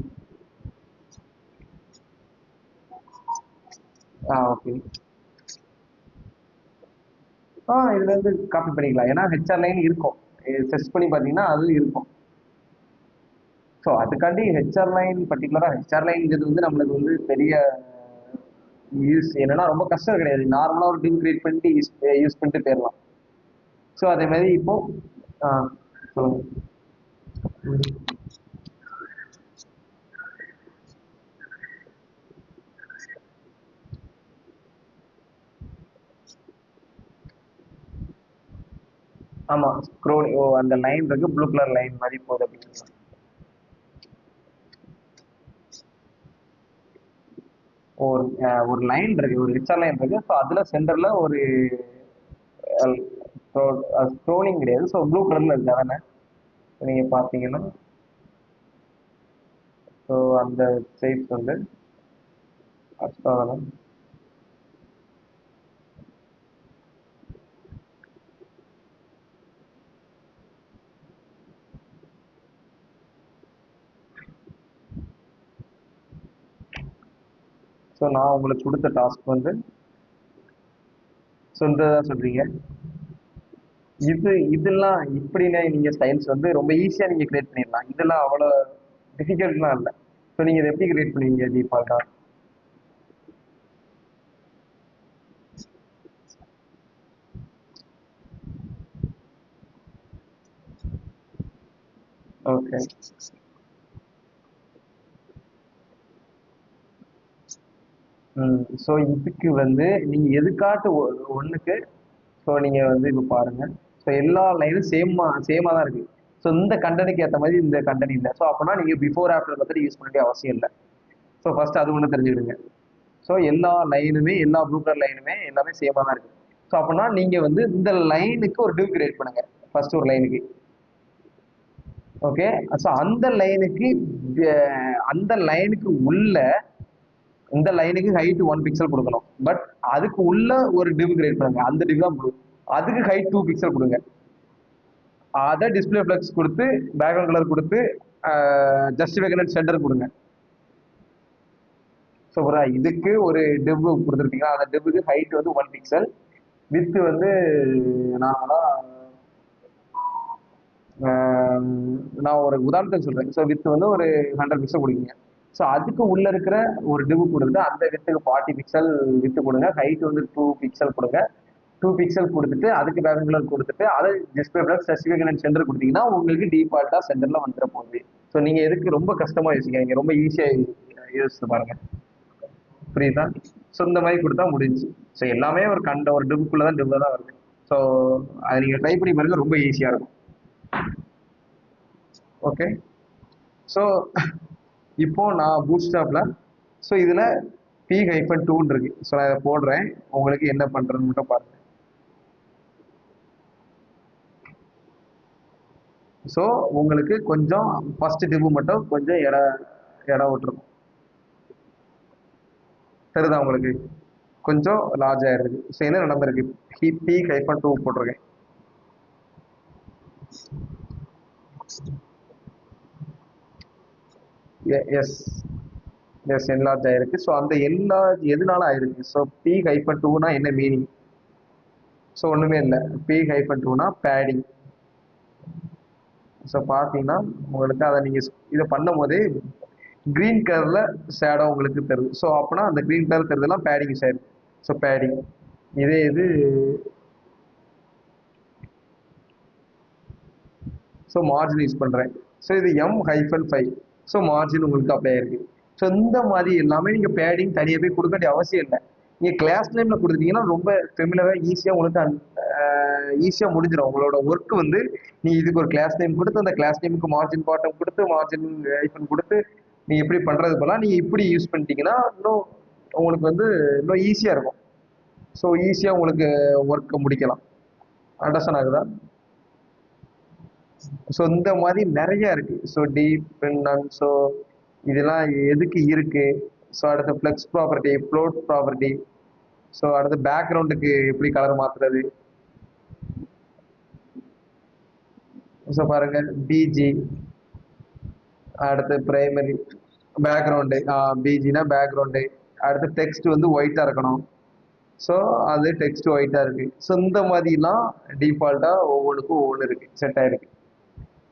Speaker 1: ஓகே. இதுல இருந்து காப்பி பண்ணிக்கலாம். ஏன்னா ஹெச்ஆர் லைன் இருக்கும். செர்ச் பண்ணி பார்த்தீங்கன்னா அது இருக்கும். ஸோ அதுக்காண்டி ஹெச்ஆர் லைன் பர்டிகுலராக ஹெச்ஆர் லைன்ங்கிறது வந்து நம்மளுக்கு வந்து பெரிய யூஸ் என்னன்னா ரொம்ப கஷ்டம் கிடையாது. நார்மலாக ஒரு டிம் கிரியேட் பண்ணிட்டு யூஸ் பண்ணிட்டு போயிடலாம். ஸோ அதே மாதிரி இப்போ ஆ சொல்லுங்க. ஆமாம் ஸ்க்ரோல் அந்த லைன் இருக்கு ப்ளூ கலர் லைன் மாதிரி போகுது அப்படின்னு. ஒரு ஒரு லைன் இருக்கு, ஒரு ஹெச்ஆர் லைன் இருக்கு. ஸோ அதுல சென்டர்ல ஒரு ஸ்க்ரோலிங் கிடையாது. ஸோ ப்ளூ கலர்ல இருக்கு அதானே நீங்க பார்த்தீங்கன்னா. ஸோ அந்த சைஸ் வந்து அதான். ஸோ நான் உங்களுக்கு கொடுத்த டாஸ்க் வந்து ஸோ இந்த சொல்றீங்க. இதெல்லாம் இப்படின்னா நீங்க ஸ்டைல்ஸ் வந்து ரொம்ப ஈஸியா நீங்க கிரியேட் பண்ணிடலாம். இதெல்லாம் அவ்வளோ டிஃபிகல்ட்லாம் இல்லை. ஸோ நீங்க இதை எப்படி கிரியேட் பண்ணுவீங்க டிஃபால்ட்டா? ஓகே. ஸோ இதுக்கு வந்து நீங்க எதுக்காட்டு ஒண்ணுக்கு ஸோ நீங்க வந்து இப்போ பாருங்க. ஸோ எல்லா லைனும் சேமா தான் இருக்கு. ஸோ இந்த கண்டனுக்கு ஏற்ற மாதிரி இந்த கண்டன் இல்லை. ஸோ அப்போனா நீங்க பிஃபோர் ஆஃப்டர் மெத்தட் யூஸ் பண்ண வேண்டிய அவசியம் இல்லை. ஸோ ஃபர்ஸ்ட் அது ஒன்று தெரிஞ்சுக்கிடுங்க. ஸோ எல்லா லைனுமே எல்லா ப்ளூ கலர் லைனுமே எல்லாமே சேமா தான் இருக்கு. ஸோ அப்போனா நீங்க வந்து இந்த லைனுக்கு ஒரு டிவ் கிரியேட் பண்ணுங்க. ஃபர்ஸ்ட் ஒரு லைனுக்கு. ஓகே. ஸோ அந்த லைனுக்கு உள்ள இந்த லைனுக்கு ஹைட் 1 பிக்சல் கொடுக்கணும். பட் அதுக்கு உள்ள ஒரு டிவ் கிரியேட் பண்ணுங்க. அந்த டிவ் தான் blue. அதுக்கு ஹைட் 2 பிக்சல் கொடுங்க. அதை டிஸ்பிளே ஃபிளக்ஸ் கொடுத்து பேக்ரவுண்ட் கலர் கொடுத்து ஜஸ்டிஃபைகன் சென்டர் கொடுங்க. ஸோ இதுக்கு ஒரு டிவ் கொடுத்துருக்கீங்க. அந்த டிவ்வுக்கு ஹைட் வந்து 1 பிக்சல், வித் வந்து நார்மலா நான் ஒரு உதாரணத்துக்கு சொல்றேன். ஸோ வித் வந்து ஒரு 100 பிக்சல் கொடுக்குங்க. ஸோ அதுக்கு உள்ள இருக்கிற ஒரு டிவ் கொடுத்து அந்த வித்துக்கு 40 பிக்சல் வித்து கொடுங்க. ஹைட் வந்து 2 பிக்சல் கொடுங்க. 2 பிக்சல் கொடுத்துட்டு அதுக்கு பேக்ரவுண்ட் கலர் கொடுத்துட்டு அதை டிஸ்பிளே பிளஸ் ஸ்பெசிஃபிக் சென்டர் கொடுத்தீங்கன்னா உங்களுக்கு டிஃபால்ட்டா சென்டர்ல வந்துட போகுது. ஸோ நீங்க எதுக்கு ரொம்ப கஷ்டமா யோசிக்காதீங்க, ரொம்ப ஈஸியா யோசிச்சு பாருங்க. புரியுதா? ஸோ இந்த மாதிரி கொடுத்தா முடிஞ்சு. ஸோ எல்லாமே ஒரு டிவ்க்குள்ள தான் டிவ்ல தான் வருது. ஸோ அதை நீங்க ட்ரை பண்ணி பாருங்க, ரொம்ப ஈஸியா இருக்கும். ஓகே. ஸோ இப்போ நான் பூட்ஸ்டாப்ல ஸோ இதுல P-2 இருக்கு. ஸோ நான் இதை போடுறேன், உங்களுக்கு என்ன பண்றேன்னு மட்டும் பாருங்க. ஸோ உங்களுக்கு கொஞ்சம் ஃபர்ஸ்ட் டிவ் மட்டும் கொஞ்சம் இடம் விட்டுருக்கும். தெரியுதா உங்களுக்கு? கொஞ்சம் லார்ஜ் ஆயிருக்கு. ஸோ என்ன நடந்திருக்கு? P-2 போட்டிருக்கேன். எஸ் எஸ் என்லார்ஜ் ஆயிருக்கு. ஸோ அந்த என்லார்ஜ் எதனால ஆயிருக்கு? ஸோ P-2னா என்ன மீனிங்? ஸோ ஒண்ணுமே இல்லை. P-2னா பேடிங். ஸோ பார்த்தீங்கன்னா உங்களுக்கு அதை நீங்க இதை பண்ணும் போதே கிரீன் கலர்ல ஷேடோ உங்களுக்கு தருது. ஸோ அப்போனா அந்த கிரீன் கலர் தருதெல்லாம் பேடிங் யூஸ் ஆயிருக்கு. So padding. இதே இது ஸோ மார்ஜின் யூஸ் பண்றேன். ஸோ இது M-5. ஸோ மார்ஜின் உங்களுக்கு அப்ளை ஆயிருக்கு. ஸோ இந்த மாதிரி எல்லாமே நீங்க பேடிங் தனியாக போய் கொடுக்க வேண்டிய அவசியம் இல்லை. நீங்க கிளாஸ் நேம்ல கொடுத்துட்டீங்கன்னா ரொம்ப ஃபெமிலரா ஈஸியா உங்களுக்கு ஈஸியா முடிஞ்சிடும். உங்களோட ஒர்க் வந்து நீங்க இதுக்கு ஒரு கிளாஸ் நேம் கொடுத்து அந்த கிளாஸ் நேமுக்கு மார்ஜின் பாட்டம் கொடுத்து மார்ஜின் ஐஃபன் கொடுத்து நீங்க எப்படி பண்றது போல நீங்க இப்படி யூஸ் பண்ணிட்டீங்கன்னா இன்னும் உங்களுக்கு வந்து இன்னும் ஈஸியா இருக்கும். ஸோ ஈஸியா உங்களுக்கு ஒர்க்கை முடிக்கலாம். அண்டர்ஸ்டாண்ட் ஆகுதா? ஸோ இந்த மாதிரி நிறைய இருக்கு. ஸோ டீப் ஸோ இதெல்லாம் எதுக்கு இருக்கு? ஸோ அடுத்து flex property, float property, so அடுத்து பேக்ரவுண்டுக்கு எப்படி கலர் மாத்துறது. ஸோ பாருங்க பிஜி, அடுத்து பிரைமரி பேக்ரவுண்டு, பிஜினா பேக்ரவுண்டு, அடுத்து டெக்ஸ்ட் வந்து ஒயிட்டா இருக்கணும். ஸோ அது டெக்ஸ்ட் ஒயிட்டா இருக்கு. ஸோ இந்த மாதிரிலாம் டிஃபால்ட்டா ஒவ்வொன்றுக்கும் ஒவ்வொன்று இருக்கு, செட் ஆயிருக்கு.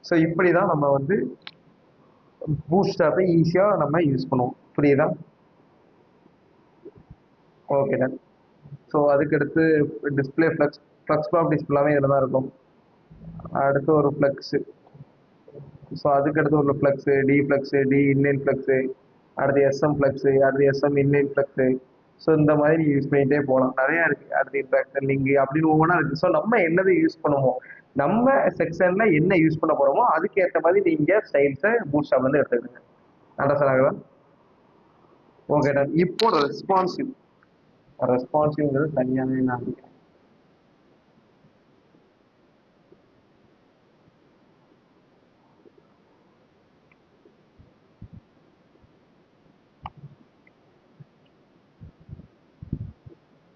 Speaker 1: ஸோ இப்படி தான் நம்ம வந்து பூட்ஸ்ட்ராப்பை ஈஸியாக நம்ம யூஸ் பண்ணுவோம். புரியுதா? Okay done. ஸோ அதுக்கடுத்து டிஸ்பிளே ஃப்ளக்ஸ் ப்ராப்பர்ட்டிஸ் ஃபுல்லாமே இதில் தான் இருக்கும். அடுத்து ஒரு ஃப்ளக்ஸு. ஸோ அதுக்கடுத்து ஒரு ஃப்ளக்ஸு, டி இன்லைன் ஃப்ளக்ஸு, அடுத்து எஸ்எம் ஃப்ளக்ஸு, அடுத்து எஸ்எம் இன்லைன் ஃப்ளக்ஸு. ஸோ இந்த மாதிரி நீங்கள் யூஸ் பண்ணிகிட்டே போகலாம். நிறையா இருக்குது. அடுத்து இன்ட்ராக்டர் லிங்க் அப்படின்னு ஒவ்வொன்றா இருக்குது. ஸோ நம்ம என்னது யூஸ் பண்ணுவோம், நம்ம செக்ஷனில் என்ன யூஸ் பண்ண போகிறோமோ அதுக்கேற்ற மாதிரி நீங்கள் ஸ்டைல்ஸை பூட்ஸ்ட்ராப்லேருந்து எடுத்துக்கிடுங்க. அண்டர்ஸ்டாண்ட் ஆகுதா? Okay done. இப்போ ரெஸ்பான்சிவ்ங்கிறது தனியாகவே நான் நினைக்கிறேன்.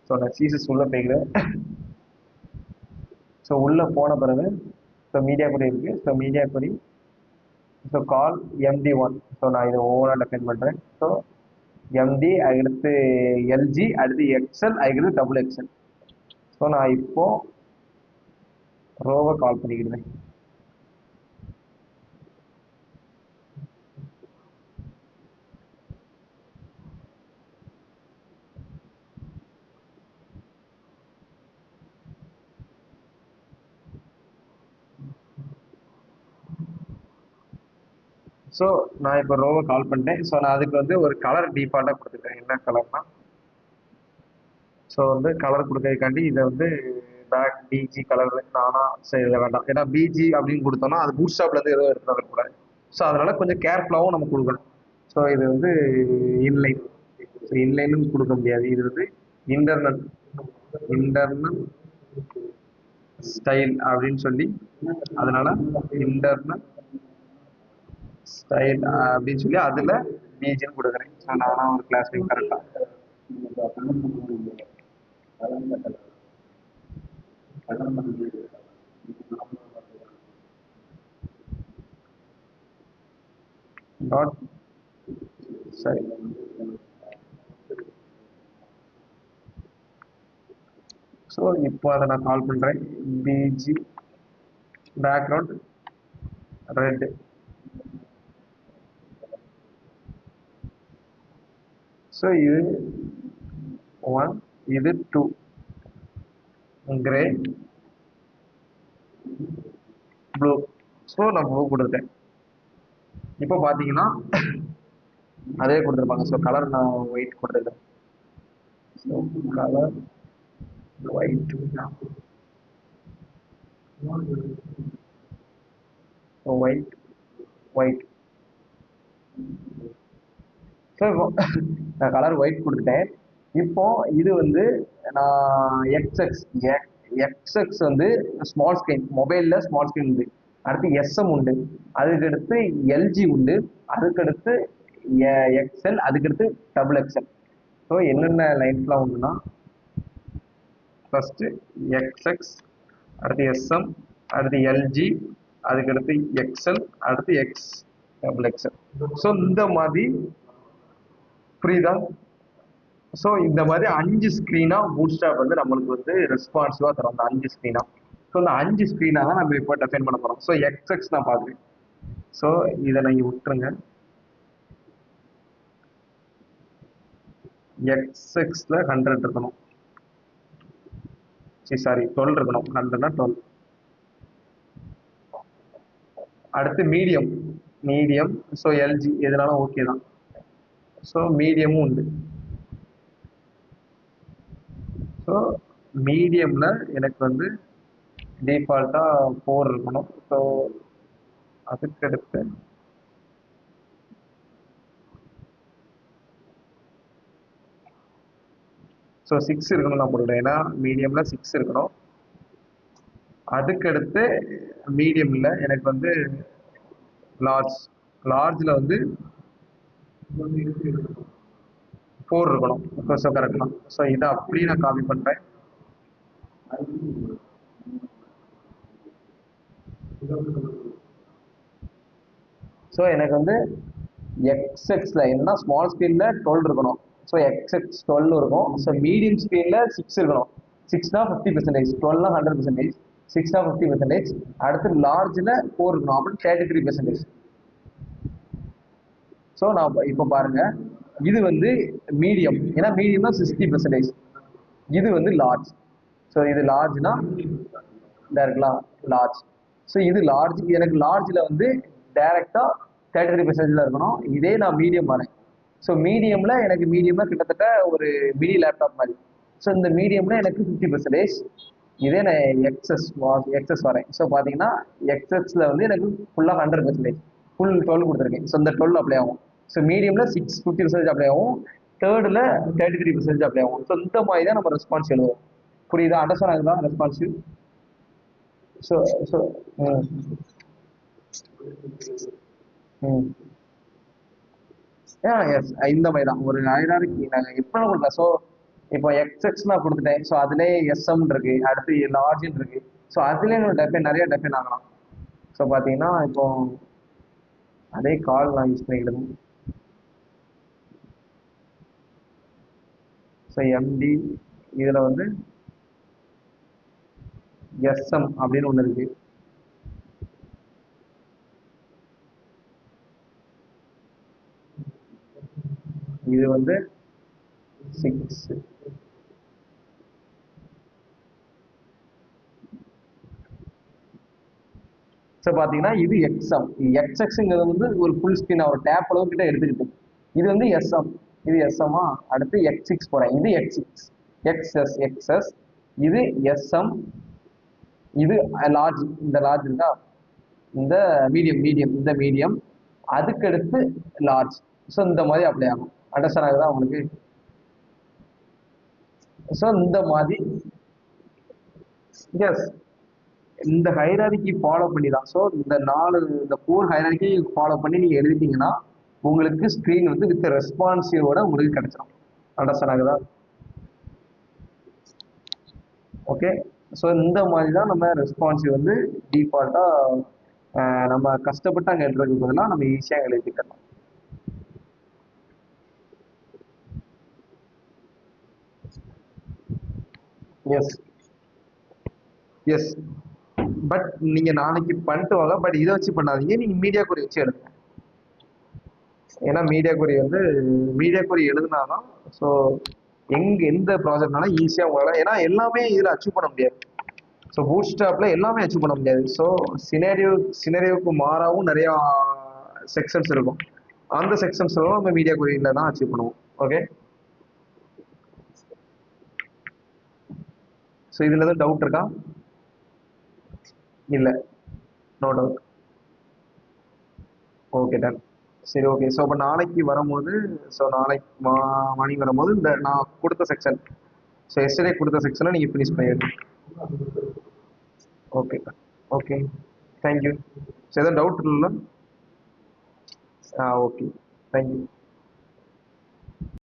Speaker 1: ஸோ நான் சீசஸ் உள்ள போய்க்கிறேன். ஸோ உள்ள போன பிறகு ஸோ மீடியா கொடி இருக்கு. ஸோ மீடியா கொடி ஸோ கால் MD1. ஸோ நான் இதை ஓவராக டிஃபைன் பண்ணுறேன். ஸோ எம்டி, அதுக்கடுத்து எல்ஜி, அடுத்து எக்ஸ்எல், அதுக்கடுத்து டபுள் எக்ஸ்எல். ஸோ நான் இப்போ ரோவை கால் பண்ணிக்கிடுவேன். ஸோ நான் இப்போ ரோவை கால் பண்ணிட்டேன். ஸோ நான் அதுக்கு வந்து ஒரு கலர் டிஃபால்ட்டாக கொடுத்துட்டேன். என்ன கலர்னா, ஸோ வந்து கலர் கொடுக்கறதுக்காண்டி இதை வந்து பேக் பிஜி கலர் நானா சரி இதை வேண்டாம். ஏன்னா பிஜி அப்படின்னு கொடுத்தோம்னா அது பூட் ஸ்டாப்லேருந்து எதுவும் எடுத்து வரக்கூடாது. ஸோ அதனால கொஞ்சம் கேர்ஃபுல்லாகவும் நம்ம கொடுக்கணும். ஸோ இது வந்து இன்லைன். ஸோ இன்லைனும் கொடுக்க முடியாது. இது வந்து இன்டர்னல் இன்டர்னல் ஸ்டைல் அப்படின்னு சொல்லி, அதனால இன்டர்னல் ஸ்டைல் அப்படின்னு சொல்லி அதில் பிஜின்னு கொடுக்குறேன். ஸோ நானா ஒரு கிளாஸ் நேம் கரெக்டாக டாட் சரி. ஸோ இப்போ அதை நான் கால் பண்ணுறேன். PG background red. ஸோ இது 1, இது 2, கிரே, ப்ளூ. ஸோ நான் ப்ளூ கொடுத்துட்டேன். இப்போ பார்த்தீங்கன்னா அதே கொடுத்துருப்பாங்க. ஸோ கலர் நான் ஒயிட் கொடுத்துருக்கேன். So colour white, white, white. So நான் கலர் ஒயிட் கொடுத்துட்டேன். இப்போ இது வந்து நான் எக்ஸ்எக்ஸ் வந்து ஸ்மால் ஸ்க்ரீன், மொபைலில் ஸ்மால் ஸ்க்ரீன் உண்டு. அடுத்து எஸ்எம் உண்டு, அதுக்கடுத்து எல்ஜி உண்டு, அதுக்கடுத்து எக்ஸ்எல், அதுக்கடுத்து டபுள் எக்ஸ்எல். ஸோ என்னென்ன லைன்ஸ்லாம் உண்டுன்னா, ஃபஸ்ட்டு எக்ஸ்எக்ஸ், அடுத்து எஸ்எம், அடுத்து எல்ஜி, அதுக்கடுத்து எக்ஸ்எல், அடுத்து எக்ஸ் டபுள் எக்ஸ்எல். ஸோ இந்த மாதிரி புரியுதா? ஸோ இந்த மாதிரி 5 ஸ்க்ரீனா பூட் ஸ்டாப் வந்து நம்மளுக்கு வந்து ரெஸ்பான்சிவாக தரும். அந்த 5 ஸ்க்ரீனா. ஸோ இந்த 5 ஸ்க்ரீனா தான் நம்ம இப்போ டிஃபைன் பண்ண போகிறோம். ஸோ எக்ஸ்எக்ஸ் நான் பார்க்குறேன். ஸோ இதை நீங்கள் விட்டுருங்க. எக்ஸ்எக்ஸில் 100 இருக்கணும். சாரி 12 இருக்கணும். 100னா 12. அடுத்து மீடியம். மீடியம் ஸோ எல்ஜி எதுனாலும் ஓகே தான். ஸோ மீடியமும் உண்டு. ஸோ மீடியமில் எனக்கு வந்து டிஃபால்ட்டாக 4 இருக்கணும். ஸோ அதுக்கடுத்து ஸோ 6 இருக்கணும் நான் போட்டுவிட்டேன். ஏன்னா மீடியமில் 6 இருக்கணும். அதுக்கடுத்து மீடியமில் எனக்கு வந்து லார்ஜில் வந்து 4 இருக்கணும். ஸோ கரெக்ட் தான். ஸோ இதை அப்படியே நான் காப்பி பண்ணுறேன். ஸோ எனக்கு வந்து எக்ஸ்எக்ஸில் என்ன ஸ்மால் ஸ்க்ரீனில் 12 இருக்கணும். ஸோ எக்ஸ்எக்ஸ் 12 இருக்கும். ஸோ மீடியம் ஸ்க்ரீனில் 6 இருக்கணும். 6னா 50%, 12னா 100%, 6னா 50%. அடுத்து லார்ஜில் 4 இருக்கணும். அப்படின்னு 33%. ஸோ நான் இப்போ பாருங்க, இது வந்து மீடியம். ஏன்னா மீடியம்னா 60%. இது வந்து லார்ஜ். ஸோ இது லார்ஜ்னா இந்த இருக்கலாம் லார்ஜ். ஸோ இது லார்ஜ். எனக்கு லார்ஜில் வந்து டைரெக்டாக 33% இருக்கணும். இதே நான் மீடியம் வரேன். ஸோ மீடியமில் எனக்கு மீடியமில் கிட்டத்தட்ட ஒரு மினி லேப்டாப் மாதிரி. ஸோ இந்த மீடியமில் எனக்கு 50%. இதே நான் எக்ஸஸ் வரேன். ஸோ பார்த்தீங்கன்னா எக்ஸஸில் வந்து எனக்கு ஃபுல்லாக 100%, ஃபுல் 12 கொடுத்துருக்கேன். ஸோ இந்த 12 அப்ளை ஆகும். ஸோ மீடியமில் 50% அப்ளை ஆகும். தேர்டில் 33% அப்ளை ஆகும். ஸோ இந்த மாதிரி தான் நம்ம ரெஸ்பான்ஸ் எழுதுவோம். புரியுதா? அண்டர்ஸ்டாண்ட் ஆகுதா ரெஸ்பான்சிவ்? ஸோ ஸோ ம் ம் எஸ் இந்த மாதிரி தான் ஒரு ஹைரார்கி நாங்கள் எப்போ கொடுக்கலாம். ஸோ இப்போ எக்ஸ்எக்ஸ் நான் கொடுத்துட்டேன். ஸோ அதுலேயே எஸ்எம் இருக்கு, அடுத்து லார்ஜின் இருக்கு. ஸோ அதுலேயே நம்ம நிறைய டெஃபைன் ஆகலாம். ஸோ பார்த்தீங்கன்னா இப்போ அதே கால் நான் யூஸ் பண்ணிக்கிடுவேன். ஸோ எம்டி இதில் வந்து எஸ்எம் அப்படின்னு ஒன்று இருக்கு. இது வந்து 6. ஸோ பார்த்தீங்கன்னா இது எக்ஸ்எம். எக்ஸ்எக்ஸுங்கிறது வந்து ஒரு ஃபுல் ஸ்க்ரீன் ஒரு டேப் அளவு கிட்ட எடுத்துக்கிட்டு, இது வந்து எஸ்எம். இது எஸ்எம்மா. அடுத்து எக்ஸ்6 போகிறேன். இது எக்ஸ்6 எக்ஸ்எஸ். இது எஸ்எம். இது லார்ஜ். இந்த லார்ஜ் இருக்கா, இந்த மீடியம் இந்த மீடியம். அதுக்கடுத்து லார்ஜ். ஸோ இந்த மாதிரி அப்ளை ஆகும். அண்டர்ஸ்டாண்ட் ஆகுதா உங்களுக்கு? ஸோ இந்த மாதிரி எஸ், இந்த ஹைரார்கி ஃபாலோ பண்ணி தான். ஸோ இந்த 4 ஹைரார்கி ஃபாலோ பண்ணி நீங்கள் எழுதிட்டீங்கன்னா உங்களுக்கு ஸ்க்ரீன் வந்து வித் ரெஸ்பான்சிவோட உங்களுக்கு கிடைச்சிடும். அண்டர்ஸ்டாண்ட் ஆகுதா? ஓகே. ஸோ இந்த மாதிரி தான் நம்ம ரெஸ்பான்சிவ் வந்து டிஃபால்ட்டாக நம்ம கஷ்டப்பட்டு அங்கே எழுதுறதுக்கு பதிலாக நம்ம ஈஸியாக எழுதிக்கலாம். S S. பட் நீங்கள் நாளைக்கு பண்ணிட்டு வாங்க. பட் இதை வச்சு பண்ணாதீங்க, நீங்கள் மீடியா குறி வச்சு எழுதுங்க. ஏன்னா மீடியா குறி வந்து மீடியா குறி எழுதுனாதான் ஸோ எந்த ப்ராஜெக்ட்னாலும் ஈஸியாக உங்களால், ஏன்னா எல்லாமே இதில் அச்சீவ் பண்ண முடியாது. ஸோ பூட் ஸ்டாப்பில் எல்லாமே அச்சீவ் பண்ண முடியாது. ஸோ சினேரியோவுக்கு மாறாவும் நிறையா செக்ஷன்ஸ் இருக்கும். அந்த செக்ஷன்ஸ்லாம் நம்ம மீடியா குறியில் தான் அச்சீவ் பண்ணுவோம். ஓகே. ஸோ இதில் எதுவும் டவுட் இருக்கா? இல்லை, நோ டவுட். Okay done. சரி ஓகே. ஸோ அப்போ நாளைக்கு வரும்போது, ஸோ நாளைக்கு மார்னிங் வரும்போது இந்த நான் கொடுத்த செக்ஷன், ஸோ எஸ்டர்டே கொடுத்த செக்ஷனை நீங்கள் ஃபினிஷ் பண்ணிடுங்க. Okay okay, thank you. ஸோ எதுவும் டவுட் இல்லைல்ல? Okay, thank you.